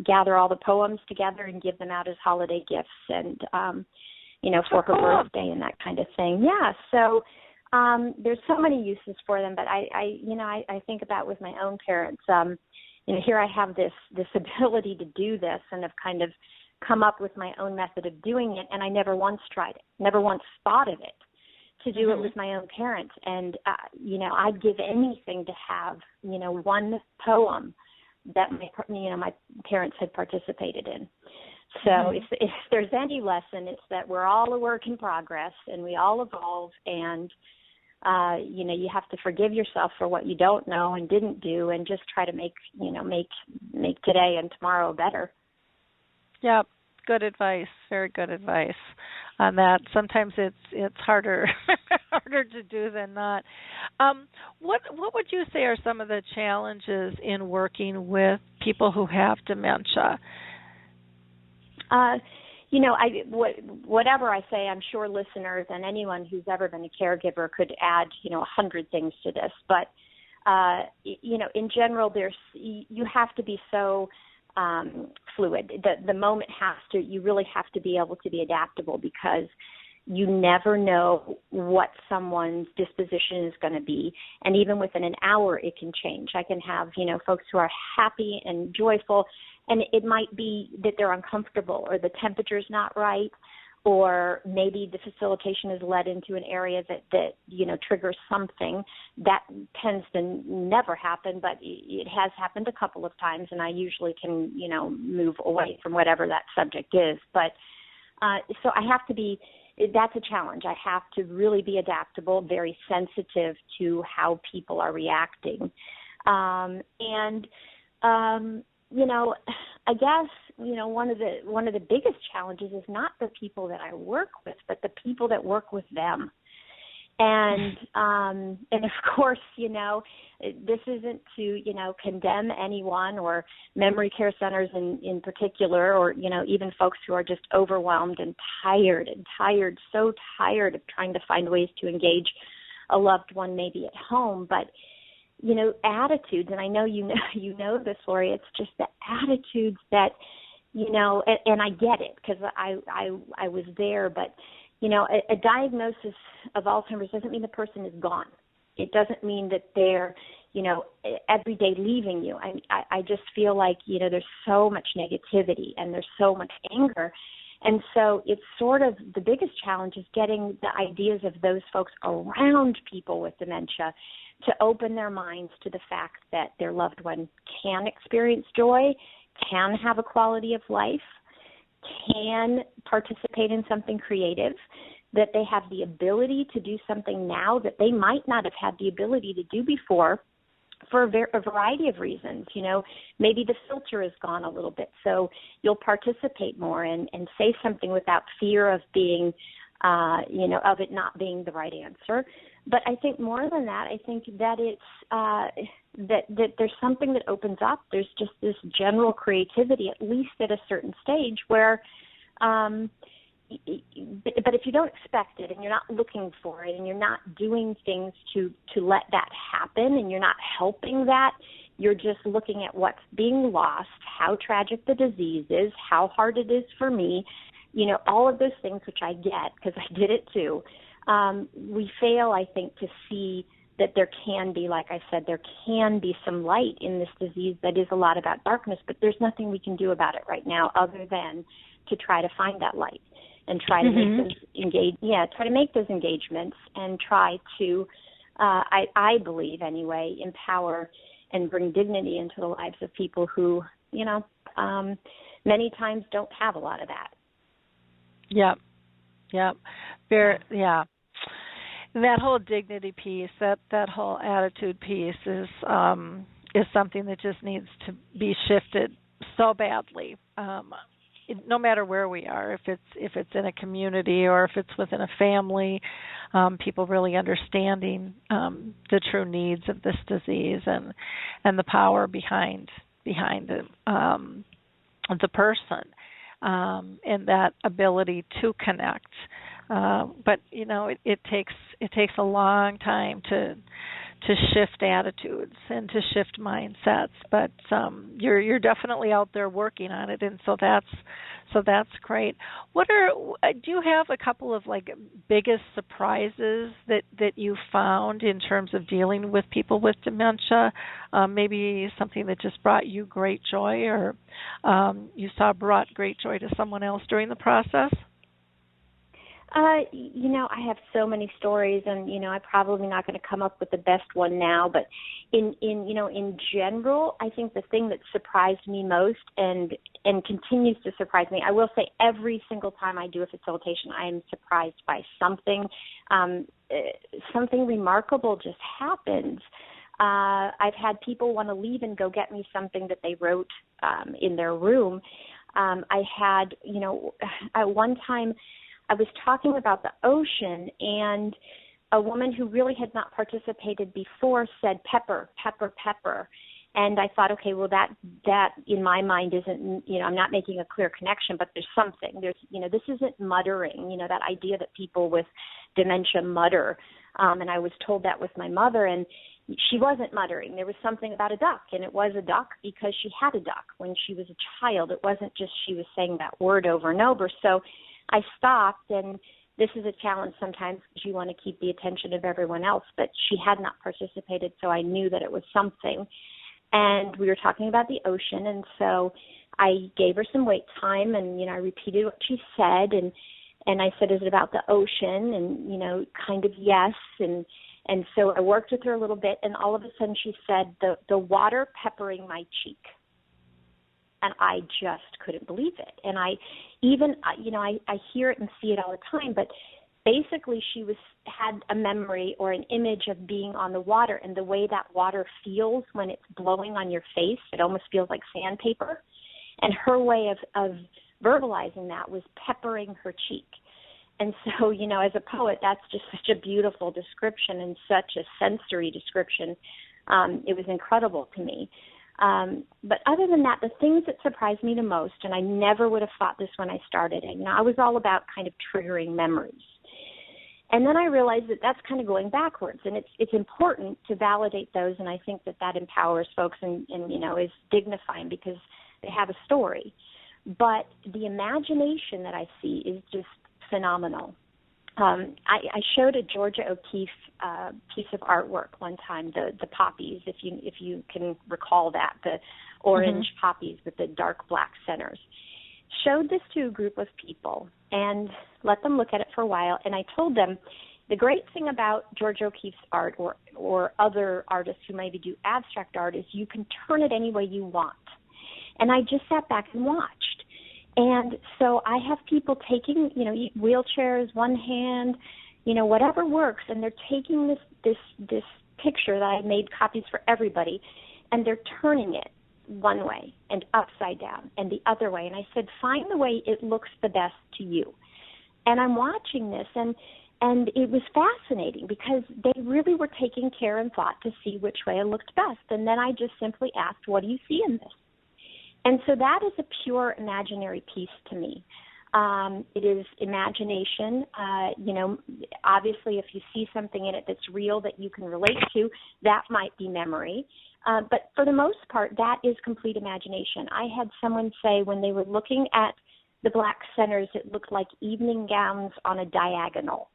gather all the poems together and give them out as holiday gifts and, for her birthday and that kind of thing. Yeah, so there's so many uses for them, but I think about with my own parents, here I have this ability to do this and have kind of come up with my own method of doing it, and I never once tried it, never once thought of it to do it with my own parents. And, I'd give anything to have, one poem that my parents had participated in. So if there's any lesson, it's that we're all a work in progress and we all evolve, and, you have to forgive yourself for what you don't know and didn't do, and just try to make today and tomorrow better. Yeah, good advice. Very good advice on that. Sometimes it's harder to do than not. What would you say are some of the challenges in working with people who have dementia? Whatever I say, I'm sure listeners and anyone who's ever been a caregiver could add, 100 things to this. But, in general, you have to be so fluid. The moment you really have to be able to be adaptable, because you never know what someone's disposition is going to be. And even within an hour, it can change. I can have, folks who are happy and joyful, and it might be that they're uncomfortable, or the temperature's not right, or maybe the facilitation is led into an area that triggers something. That tends to never happen, but it has happened a couple of times, and I usually can, move away from whatever that subject is. But so I have to be, that's a challenge. I have to really be adaptable, very sensitive to how people are reacting. I guess, one of the biggest challenges is not the people that I work with, but the people that work with them. And of course, this isn't to, condemn anyone, or memory care centers in particular, or, even folks who are just overwhelmed and tired, so tired of trying to find ways to engage a loved one maybe at home. But attitudes, and I know you know this, Lori, it's just the attitudes that, and I get it, because I was there, but, a diagnosis of Alzheimer's doesn't mean the person is gone. It doesn't mean that they're, every day leaving you. I just feel like, there's so much negativity and there's so much anger. And so it's sort of the biggest challenge is getting the ideas of those folks around people with dementia to open their minds to the fact that their loved one can experience joy, can have a quality of life, can participate in something creative, that they have the ability to do something now that they might not have had the ability to do before for a variety of reasons. Maybe the filter is gone a little bit, so you'll participate more and say something without fear of being, of it not being the right answer. But I think more than that, I think that it's that there's something that opens up. There's just this general creativity, at least at a certain stage, where but if you don't expect it and you're not looking for it and you're not doing things to let that happen and you're not helping that, you're just looking at what's being lost, how tragic the disease is, how hard it is for me, all of those things, which I get because I did it too. we fail, I think, to see that there can be, like I said, there can be some light in this disease that is a lot about darkness, but there's nothing we can do about it right now other than to try to find that light and try to make those try to make those engagements and try to, I believe anyway, empower and bring dignity into the lives of people who, many times don't have a lot of that. Yep. That whole dignity piece, that whole attitude piece is something that just needs to be shifted so badly. No matter where we are, if it's in a community or if it's within a family, people really understanding the true needs of this disease and the power behind the person and that ability to connect. But it takes a long time to shift attitudes and to shift mindsets. But you're definitely out there working on it, and so that's great. Do you have a couple of biggest surprises that you found in terms of dealing with people with dementia? Maybe something that just brought you great joy, or you saw brought great joy to someone else during the process? I have so many stories, and I'm probably not going to come up with the best one now. But in general, I think the thing that surprised me most and continues to surprise me, I will say every single time I do a facilitation, I am surprised by something. Something remarkable just happens. I've had people want to leave and go get me something that they wrote in their room. I had, at one time, I was talking about the ocean, and a woman who really had not participated before said pepper, pepper, pepper. And I thought, okay, well, that in my mind isn't, I'm not making a clear connection, but there's something. This isn't muttering, that idea that people with dementia mutter. And I was told that with my mother, and she wasn't muttering. There was something about a duck, and it was a duck because she had a duck when she was a child. It wasn't just she was saying that word over and over. So I stopped, and this is a challenge sometimes because you want to keep the attention of everyone else, but she had not participated, so I knew that it was something. And we were talking about the ocean, and so I gave her some wait time, and, I repeated what she said, and I said, is it about the ocean? And, kind of yes, and so I worked with her a little bit, and all of a sudden she said, the water peppering my cheek. And I just couldn't believe it. And I hear it and see it all the time, but basically she had a memory or an image of being on the water, and the way that water feels when it's blowing on your face, it almost feels like sandpaper. And her way of verbalizing that was peppering her cheek. And so, as a poet, that's just such a beautiful description and such a sensory description. It was incredible to me. But other than that, the things that surprised me the most, and I never would have thought this when I started it, I was all about kind of triggering memories. And then I realized that that's kind of going backwards, and it's important to validate those, and I think that empowers folks and is dignifying because they have a story. But the imagination that I see is just phenomenal. I showed a Georgia O'Keeffe piece of artwork one time, the poppies, if you can recall that, the orange poppies with the dark black centers. Showed this to a group of people and let them look at it for a while, and I told them the great thing about Georgia O'Keeffe's art or other artists who maybe do abstract art is you can turn it any way you want. And I just sat back and watched. And so I have people taking, wheelchairs, one hand, whatever works, and they're taking this picture that I made copies for everybody, and they're turning it one way and upside down and the other way. And I said, find the way it looks the best to you. And I'm watching this, and it was fascinating because they really were taking care and thought to see which way it looked best. And then I just simply asked, what do you see in this? And so that is a pure imaginary piece to me. It is imagination. Obviously, if you see something in it that's real that you can relate to, that might be memory. But for the most part, that is complete imagination. I had someone say when they were looking at the black centers, it looked like evening gowns on a diagonal.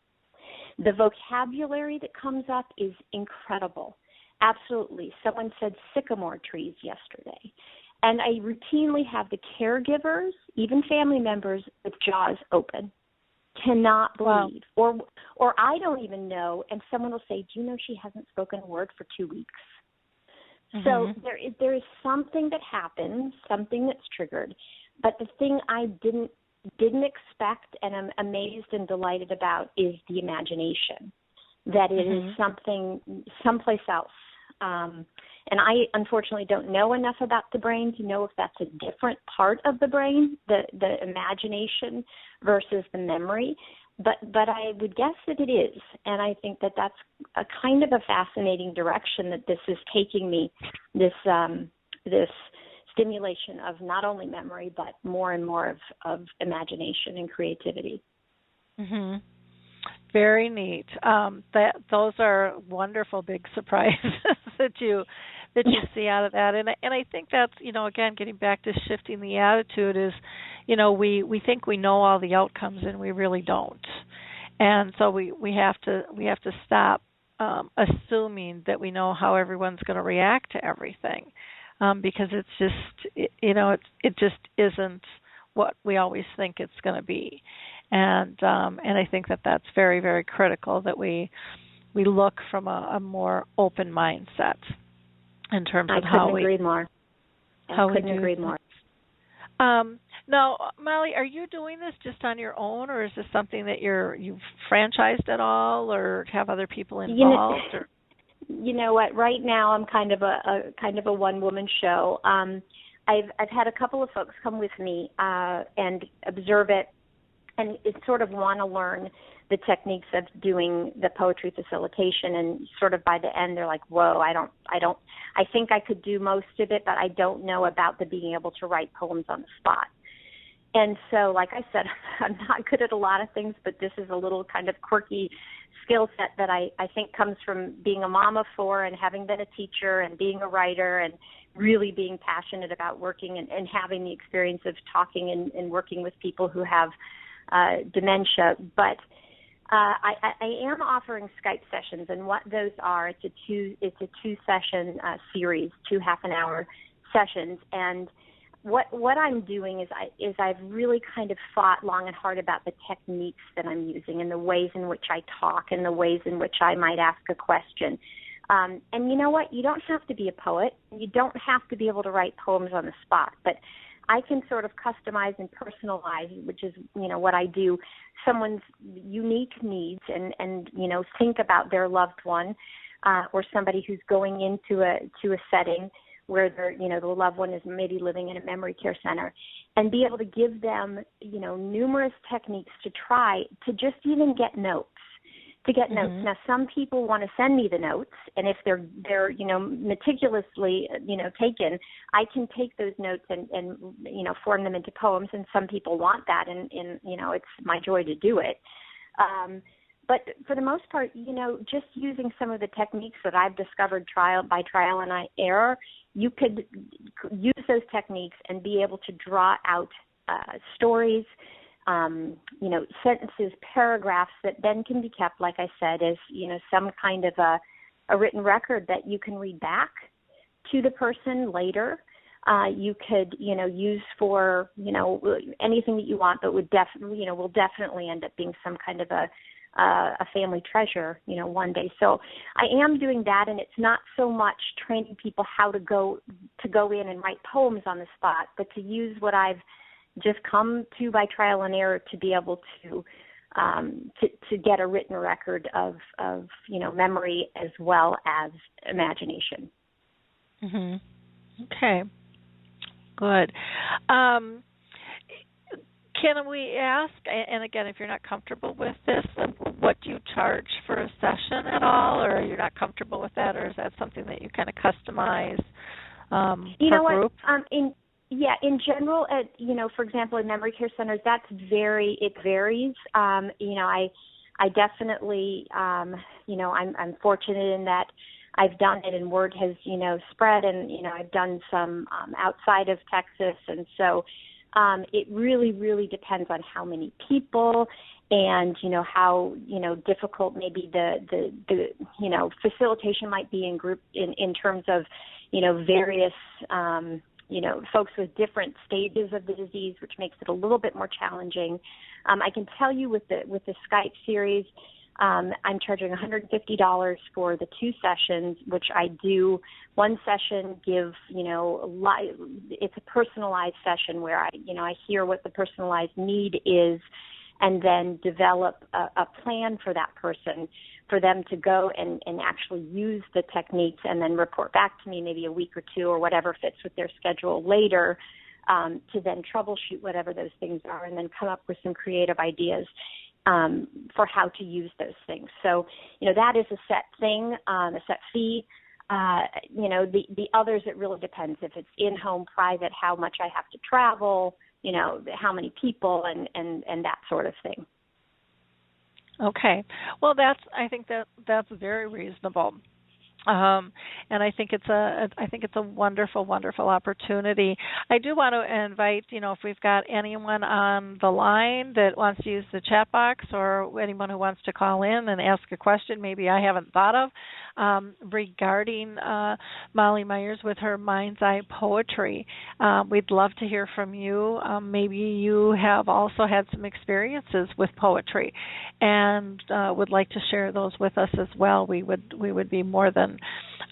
The vocabulary that comes up is incredible. Absolutely. Someone said sycamore trees yesterday. And I routinely have the caregivers, even family members, with jaws open, cannot believe. Wow. Or I don't even know, and someone will say, do you know she hasn't spoken a word for 2 weeks? So there is something that happens, something that's triggered. But the thing I didn't expect and I'm amazed and delighted about is the imagination, that it is something someplace else. And I unfortunately don't know enough about the brain to know if that's a different part of the brain, the imagination versus the memory. But I would guess that it is, and I think that that's a kind of a fascinating direction that this is taking me. This stimulation of not only memory but more and more of imagination and creativity. Mm-hmm. Very neat. Those are wonderful big surprises that you see out of that, and I think that's, again, getting back to shifting the attitude is, we think we know all the outcomes and we really don't, and so we have to stop assuming that we know how everyone's going to react to everything, because it's just it just isn't what we always think it's going to be. And I think that that's very, very critical, that we look from a more open mindset in terms of how we. I couldn't agree more. Now, Molly, are you doing this just on your own, or is this something that you've franchised at all, or have other people involved? You know what? Right now, I'm kind of a one-woman show. I've had a couple of folks come with me and observe it, and sort of want to learn the techniques of doing the poetry facilitation, and sort of by the end they're like, whoa, I think I could do most of it, but I don't know about the being able to write poems on the spot. And so, like I said, I'm not good at a lot of things, but this is a little kind of quirky skill set that I think comes from being a mom of 4 and having been a teacher and being a writer and really being passionate about working and having the experience of talking and working with people who have dementia. But I am offering Skype sessions, and what those are, it's a 2-session series, 2 half-an-hour sessions. And what I'm doing is I've really kind of thought long and hard about the techniques that I'm using and the ways in which I talk and the ways in which I might ask a question. And you know what? You don't have to be a poet. You don't have to be able to write poems on the spot, but I can sort of customize and personalize, which is, what I do, someone's unique needs and think about their loved one or somebody who's going into a setting where the loved one is maybe living in a memory care center, and be able to give them, numerous techniques to try to just even get notes. Notes. Now, some people want to send me the notes, and if they're meticulously taken, I can take those notes and form them into poems. And some people want that, and it's my joy to do it. But for the most part, just using some of the techniques that I've discovered by trial and error, you could use those techniques and be able to draw out stories, sentences, paragraphs that then can be kept, like I said, as, some kind of a written record that you can read back to the person later. You could, use for, anything that you want, but will definitely end up being some kind of a family treasure, one day. So I am doing that, and it's not so much training people how to go in and write poems on the spot, but to use what I've just come to by trial and error to be able to get a written record of memory as well as imagination. Mm-hmm. Okay. Good. Can we ask, and again, if you're not comfortable with this, what do you charge for a session at all, or you're not comfortable with that, or is that something that you kind of customize per group? In general, for example, in memory care centers, it varies. I definitely, I'm fortunate in that I've done it and word has, spread, and, I've done some outside of Texas, and so It really, really depends on how many people and, how, difficult maybe the facilitation might be in group in terms of, various, folks with different stages of the disease, which makes it a little bit more challenging. I can tell you with the Skype series, I'm charging $150 for the 2 sessions, which I do. One session give, it's a personalized session where I hear what the personalized need is and then develop a plan for that person, for them to go and actually use the techniques and then report back to me maybe a week or 2 or whatever fits with their schedule later, to then troubleshoot whatever those things are and then come up with some creative ideas for how to use those things. So, that is a set thing, a set fee. The others, it really depends. If it's in-home private, how much I have to travel, how many people and that sort of thing. Okay. Well, I think that's very reasonable. And I think it's a wonderful, wonderful opportunity. I do want to invite, if we've got anyone on the line that wants to use the chat box or anyone who wants to call in and ask a question maybe I haven't thought of regarding Molly Myers with her Mind's Eye poetry. We'd love to hear from you. Maybe you have also had some experiences with poetry and would like to share those with us as well. We would be more than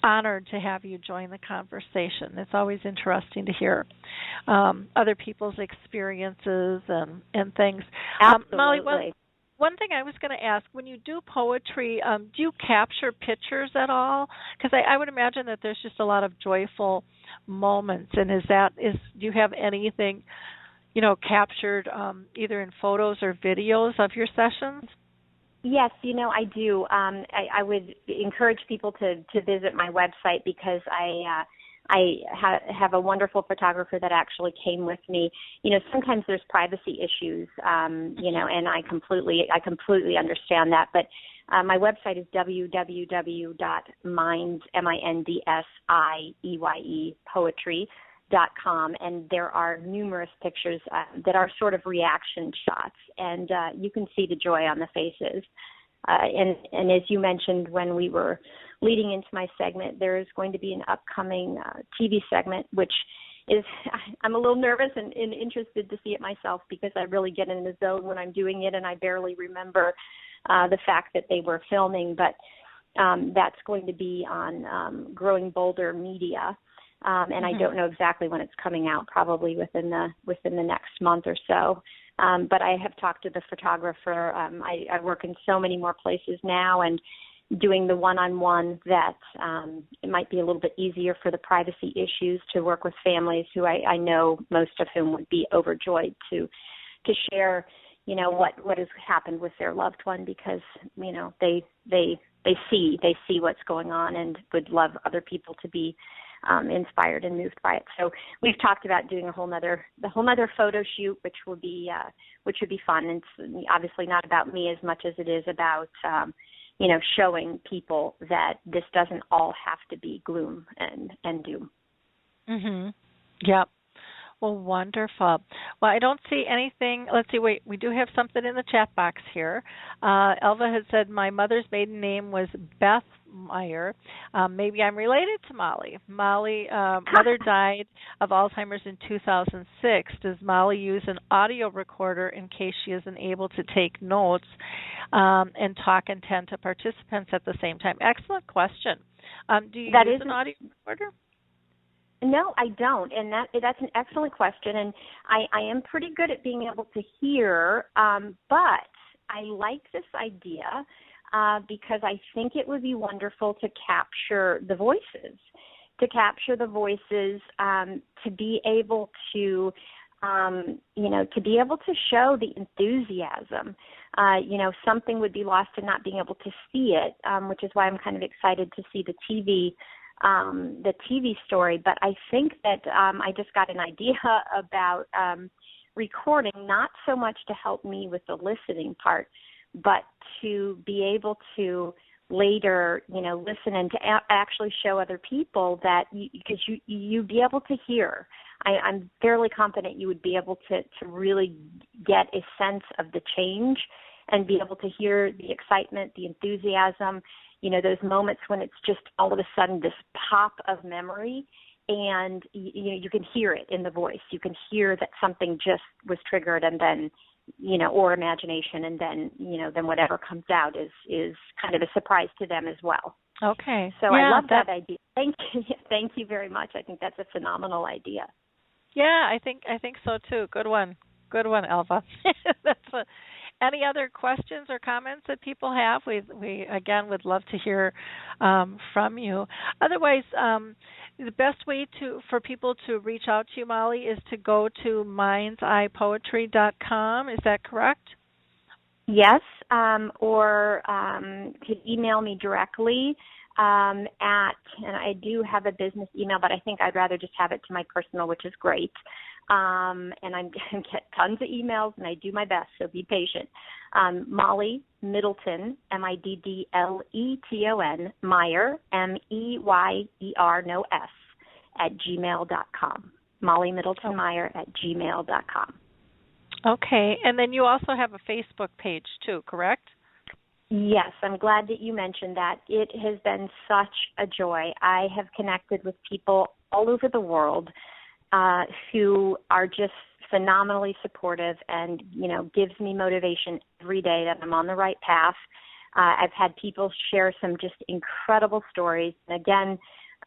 honored to have you join the conversation. It's always interesting to hear other people's experiences and things. Absolutely. Molly, one thing I was going to ask, when you do poetry, do you capture pictures at all? Because I would imagine that there's just a lot of joyful moments. And do you have anything, captured either in photos or videos of your sessions? Yes, I do. I would encourage people to visit my website because I have a wonderful photographer that actually came with me. Sometimes there's privacy issues, and I completely understand that. But my website is www.mindspoetry.com, and there are numerous pictures that are sort of reaction shots, and you can see the joy on the faces. And as you mentioned when we were leading into my segment, there is going to be an upcoming TV segment, which is, I'm a little nervous and interested to see it myself because I really get in the zone when I'm doing it, and I barely remember the fact that they were filming. But that's going to be on Growing Bolder Media. And I don't know exactly when it's coming out, probably within the next month or so. But I have talked to the photographer. I work in so many more places now, and doing the one-on-one that it might be a little bit easier for the privacy issues to work with families who I know most of whom would be overjoyed to share, what has happened with their loved one, because, they see what's going on and would love other people to be inspired and moved by it. So we've talked about doing the whole nother photo shoot, which would be fun. And it's obviously not about me as much as it is about showing people that this doesn't all have to be gloom and doom. Yep. Well, wonderful. Well, I don't see anything. Let's see. Wait, we do have something in the chat box here. Elva has said, my mother's maiden name was Beth Meyer. Maybe I'm related to Molly. Mother died of Alzheimer's in 2006. Does Molly use an audio recorder in case she isn't able to take notes and talk and tend to participants at the same time? Excellent question. Do you use an audio recorder? No, I don't, and that's an excellent question, and I am pretty good at being able to hear, but I like this idea because I think it would be wonderful to capture the voices, to be able to, to be able to show the enthusiasm. Something would be lost in not being able to see it, which is why I'm kind of excited to see the TV story. But I think that I just got an idea about recording, not so much to help me with the listening part, but to be able to later, listen and to actually show other people that, because you be able to hear. I'm fairly confident you would be able to really get a sense of the change and be able to hear the excitement, the enthusiasm, those moments when it's just all of a sudden this pop of memory, and you can hear it in the voice. You can hear that something just was triggered, and then, or imagination, and then, then whatever comes out is kind of a surprise to them as well. Okay. So I love that idea. Thank you very much. I think that's a phenomenal idea. Yeah, I think so too. Good one, Elva. Any other questions or comments that people have? We again would love to hear from you. Otherwise, the best way for people to reach out to you, Molly, is to go to mindseyepoetry.com. Is that correct? Yes, or could email me directly and I do have a business email, but I think I'd rather just have it to my personal, which is great. And I get tons of emails, and I do my best, so be patient. Molly Middleton, Middleton, Meyer, Meyer, no S, @gmail.com. Molly Middleton Meyer @gmail.com. Okay, and then you also have a Facebook page too, correct? Yes, I'm glad that you mentioned that. It has been such a joy. I have connected with people all over the world who are just phenomenally supportive and, gives me motivation every day that I'm on the right path. I've had people share some just incredible stories. And again,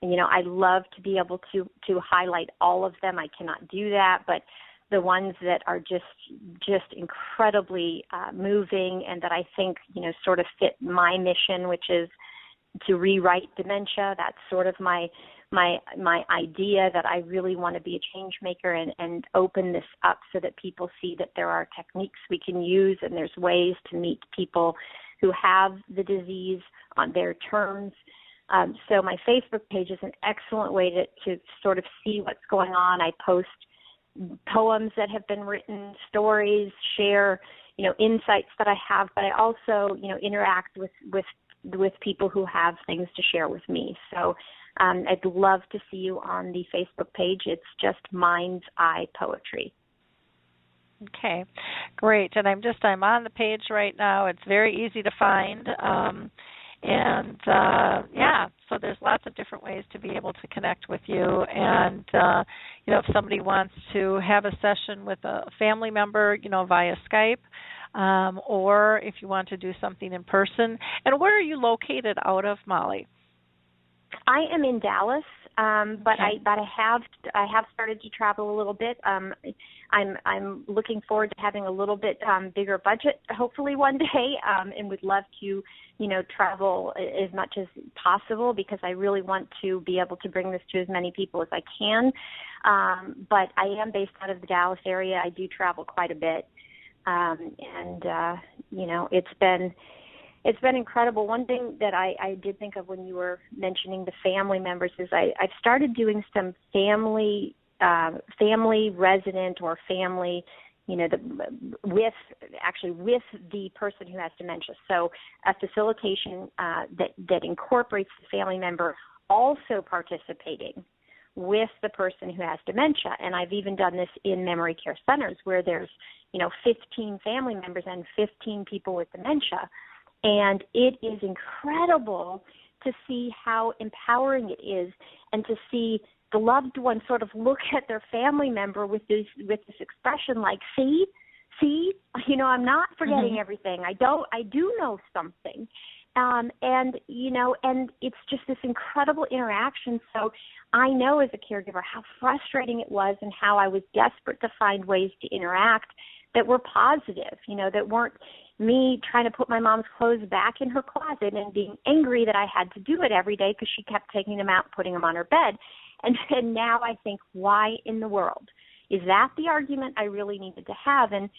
I love to be able to highlight all of them. I cannot do that, but the ones that are just incredibly moving and that I think, sort of fit my mission, which is to rewrite dementia. That's sort of my idea, that I really want to be a change maker and open this up so that people see that there are techniques we can use and there's ways to meet people who have the disease on their terms. So my Facebook page is an excellent way to sort of see what's going on. I post poems that have been written, stories, share, insights that I have, but I also, interact with people who have things to share with me. So I'd love to see you on the Facebook page. It's just Mind's Eye Poetry. Okay, great. And I'm on the page right now. It's very easy to find. So there's lots of different ways to be able to connect with you. And, if somebody wants to have a session with a family member, via Skype, or if you want to do something in person. And where are you located out of, Molly? I am in Dallas, but okay. I have started to travel a little bit. I'm looking forward to having a little bit bigger budget, hopefully one day, and would love to, travel as much as possible because I really want to be able to bring this to as many people as I can. But I am based out of the Dallas area. I do travel quite a bit, it's been incredible. One thing that I did think of when you were mentioning the family members is I've started doing some family resident or family, with the person who has dementia. So a facilitation that incorporates the family member also participating with the person who has dementia. And I've even done this in memory care centers where there's, 15 family members and 15 people with dementia. And it is incredible to see how empowering it is and to see the loved one sort of look at their family member with this expression like, see, I'm not forgetting everything. I do know something. And it's just this incredible interaction. So I know as a caregiver how frustrating it was and how I was desperate to find ways to interact that were positive, that weren't me trying to put my mom's clothes back in her closet and being angry that I had to do it every day because she kept taking them out and putting them on her bed. And now I think, why in the world? Is that the argument I really needed to have? And,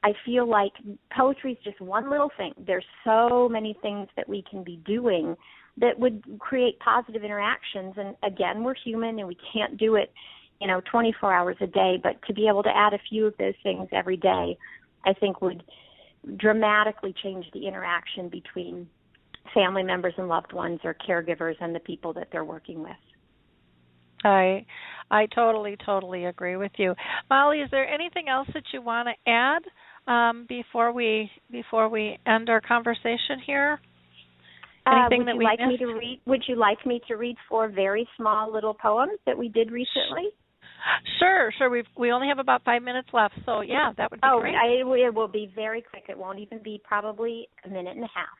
I feel like poetry is just one little thing. There's so many things that we can be doing that would create positive interactions. And again, we're human and we can't do it, 24 hours a day. But to be able to add a few of those things every day, I think would dramatically change the interaction between family members and loved ones or caregivers and the people that they're working with. I I totally agree with you. Molly, is there anything else that you want to add before we end our conversation here? Anything that we missed? Would you like me to read 4 very small little poems that we did recently? Sure. We only have about 5 minutes left, so yeah, that would be great. It will be very quick. It won't even be probably a minute and a half.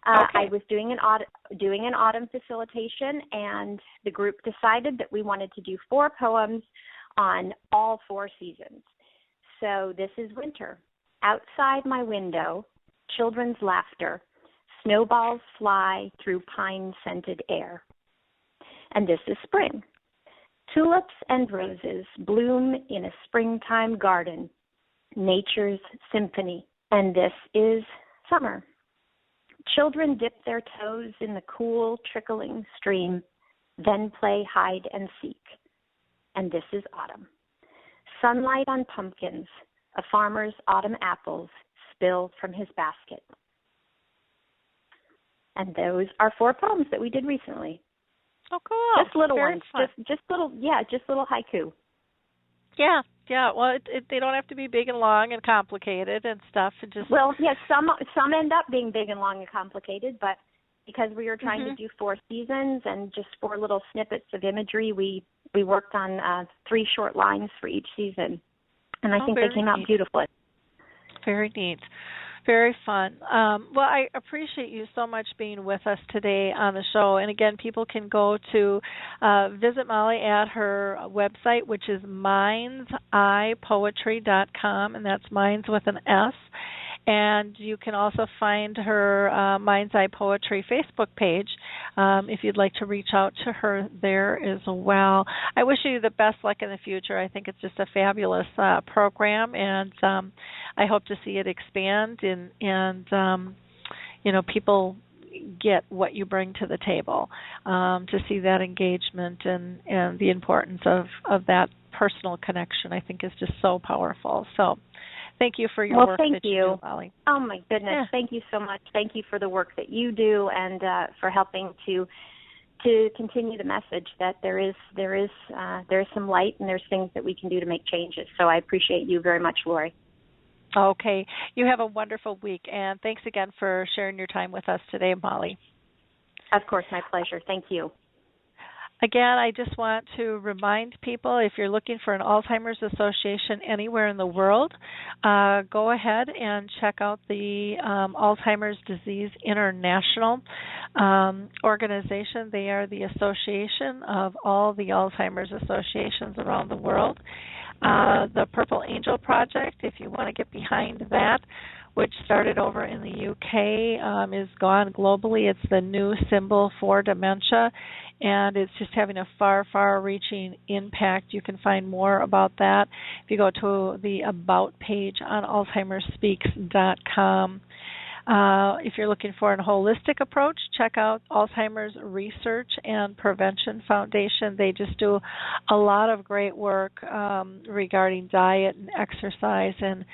Okay. I was doing an autumn facilitation, and the group decided that we wanted to do 4 poems on all 4 seasons. So this is winter. Outside my window, children's laughter, snowballs fly through pine-scented air. And this is spring. Tulips and roses bloom in a springtime garden, nature's symphony. And this is summer. Children dip their toes in the cool, trickling stream, then play hide and seek. And this is autumn. Sunlight on pumpkins, a farmer's autumn apples spill from his basket. And those are 4 poems that we did recently. Oh, cool. Just little Very ones. Fun. Just little haiku. Yeah. Well, they don't have to be big and long and complicated and stuff. Some end up being big and long and complicated, but because we were trying to do 4 seasons and just 4 little snippets of imagery, we worked on 3 short lines for each season, and I think they came out beautifully. Very neat. Very fun. Well, I appreciate you so much being with us today on the show. And again, people can go to visit Molly at her website, which is mindseyepoetry.com, and that's minds with an S. And you can also find her Mind's Eye Poetry Facebook page if you'd like to reach out to her there as well. I wish you the best luck in the future. I think it's just a fabulous program, and I hope to see it expand and people get what you bring to the table, to see that engagement and the importance of that personal connection, I think is just so powerful. So thank you for your work that you do, Molly. Oh, my goodness. Yeah. Thank you so much. Thank you for the work that you do and for helping to continue the message that there is some light and there's things that we can do to make changes. So I appreciate you very much, Lori. Okay. You have a wonderful week, and thanks again for sharing your time with us today, Molly. Of course, my pleasure. Thank you. Again, I just want to remind people, if you're looking for an Alzheimer's Association anywhere in the world, go ahead and check out the Alzheimer's Disease International organization. They are the association of all the Alzheimer's associations around the world. The Purple Angel Project, if you want to get behind that, which started over in the UK, is gone globally. It's the new symbol for dementia, and it's just having a far-reaching impact. You can find more about that if you go to the About page on alzheimersspeaks.com. If you're looking for a holistic approach, check out Alzheimer's Research and Prevention Foundation. They just do a lot of great work regarding diet and exercise and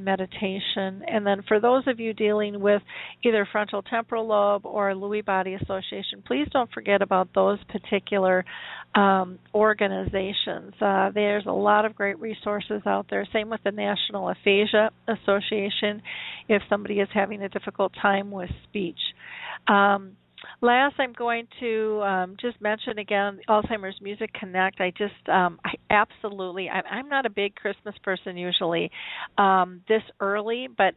meditation. And then for those of you dealing with either frontal temporal lobe or Lewy body association, please don't forget about those particular organizations. There's a lot of great resources out there. Same with the National Aphasia Association if somebody is having a difficult time with speech. Last, I'm going to just mention again Alzheimer's Music Connect. I'm not a big Christmas person usually this early, but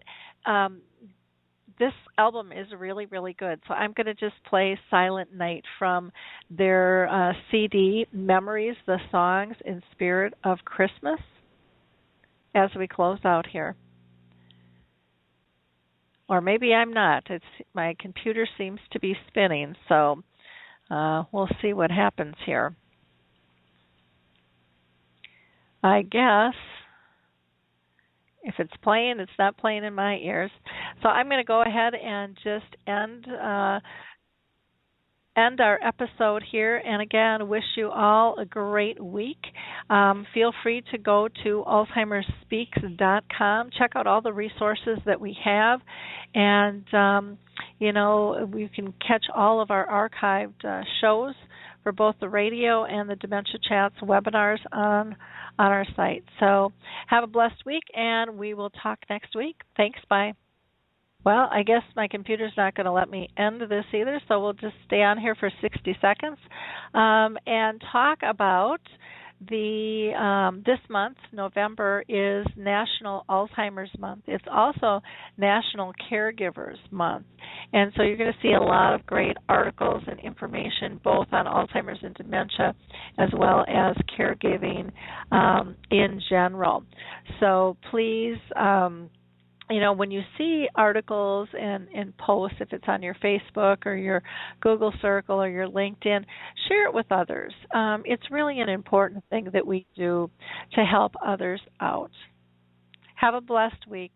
this album is really, really good. So I'm going to just play Silent Night from their CD, Memories, the Songs in Spirit of Christmas, as we close out here. Or maybe I'm not. My computer seems to be spinning, so we'll see what happens here. I guess if it's playing, it's not playing in my ears. So I'm going to go ahead and just end our episode here. And again, wish you all a great week. Feel free to go to alzheimersspeaks.com. Check out all the resources that we have. And, you can catch all of our archived shows for both the radio and the Dementia Chats webinars on our site. So have a blessed week, and we will talk next week. Thanks. Bye. Well, I guess my computer's not going to let me end this either, so we'll just stay on here for 60 seconds and talk about this month, November, is National Alzheimer's Month. It's also National Caregivers Month. And so you're going to see a lot of great articles and information both on Alzheimer's and dementia as well as caregiving in general. So please, when you see articles and posts, if it's on your Facebook or your Google Circle or your LinkedIn, share it with others. It's really an important thing that we do to help others out. Have a blessed week,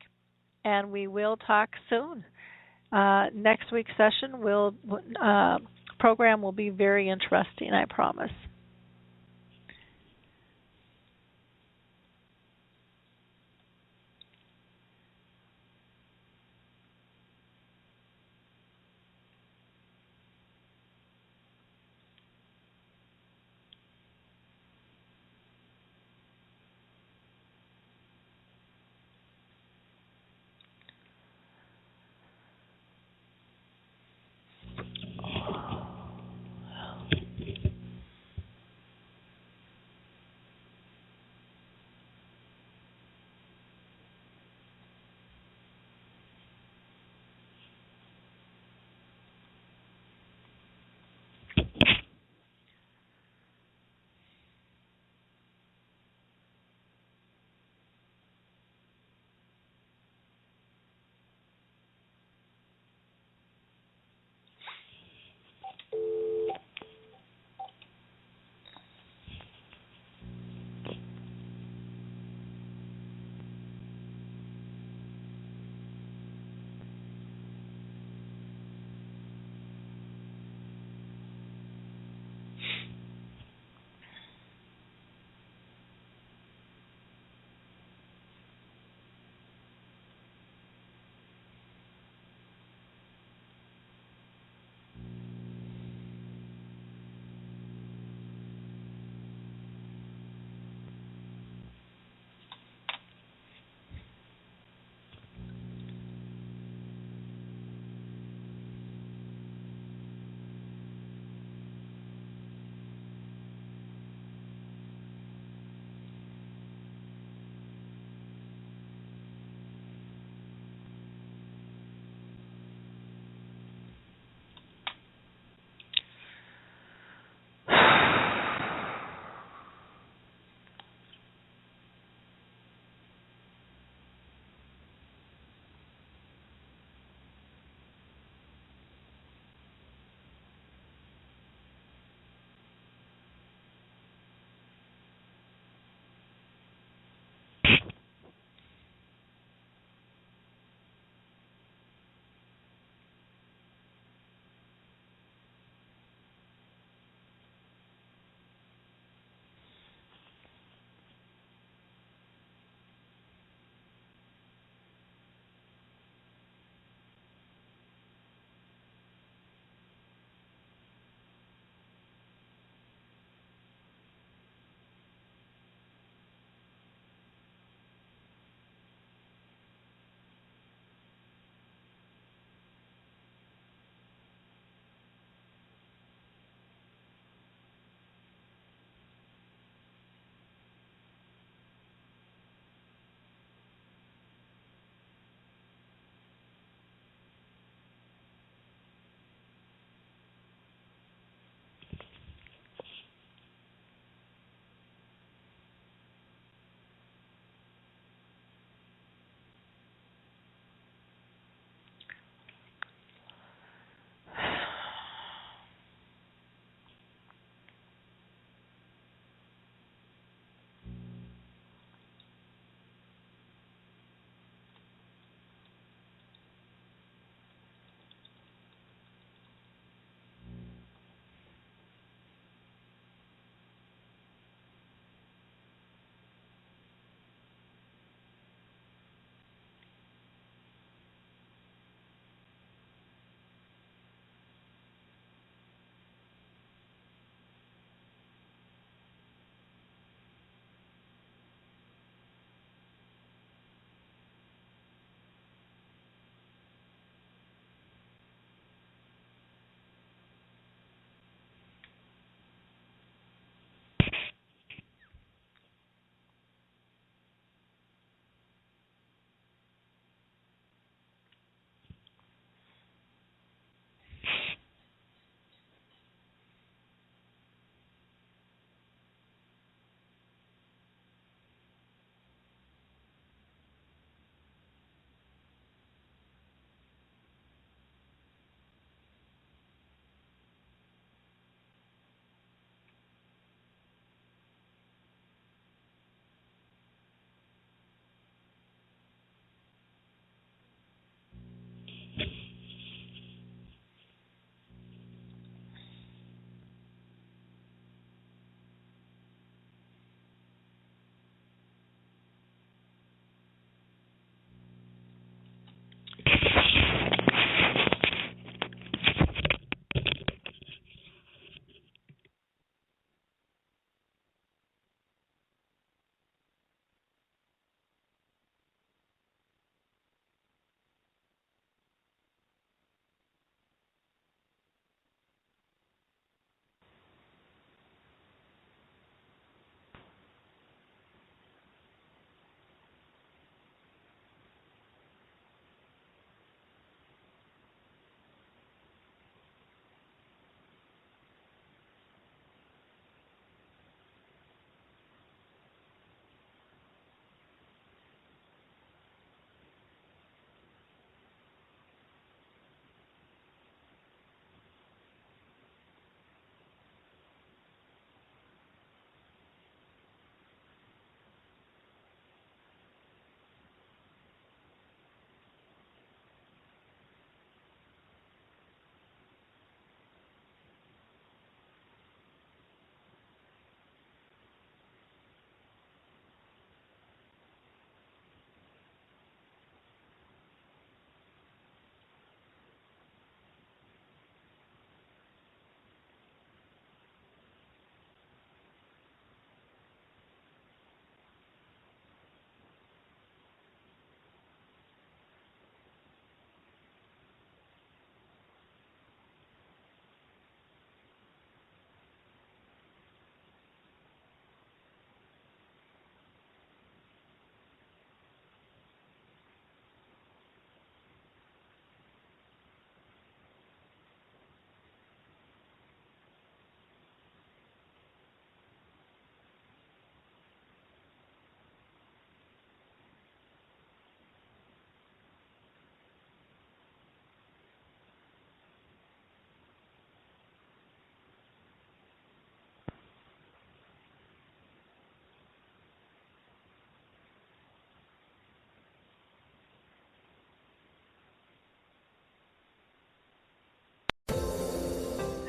and we will talk soon. Next week's session program will be very interesting, I promise.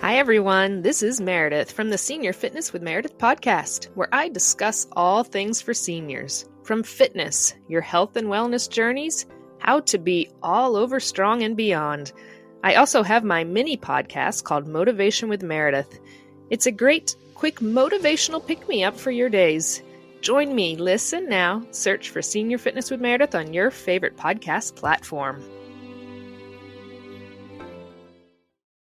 Hi, everyone. This is Meredith from the Senior Fitness with Meredith podcast, where I discuss all things for seniors. From fitness, your health and wellness journeys, how to be all over strong and beyond. I also have my mini podcast called Motivation with Meredith. It's a great, quick motivational pick-me-up for your days. Join me, listen now, search for Senior Fitness with Meredith on your favorite podcast platform.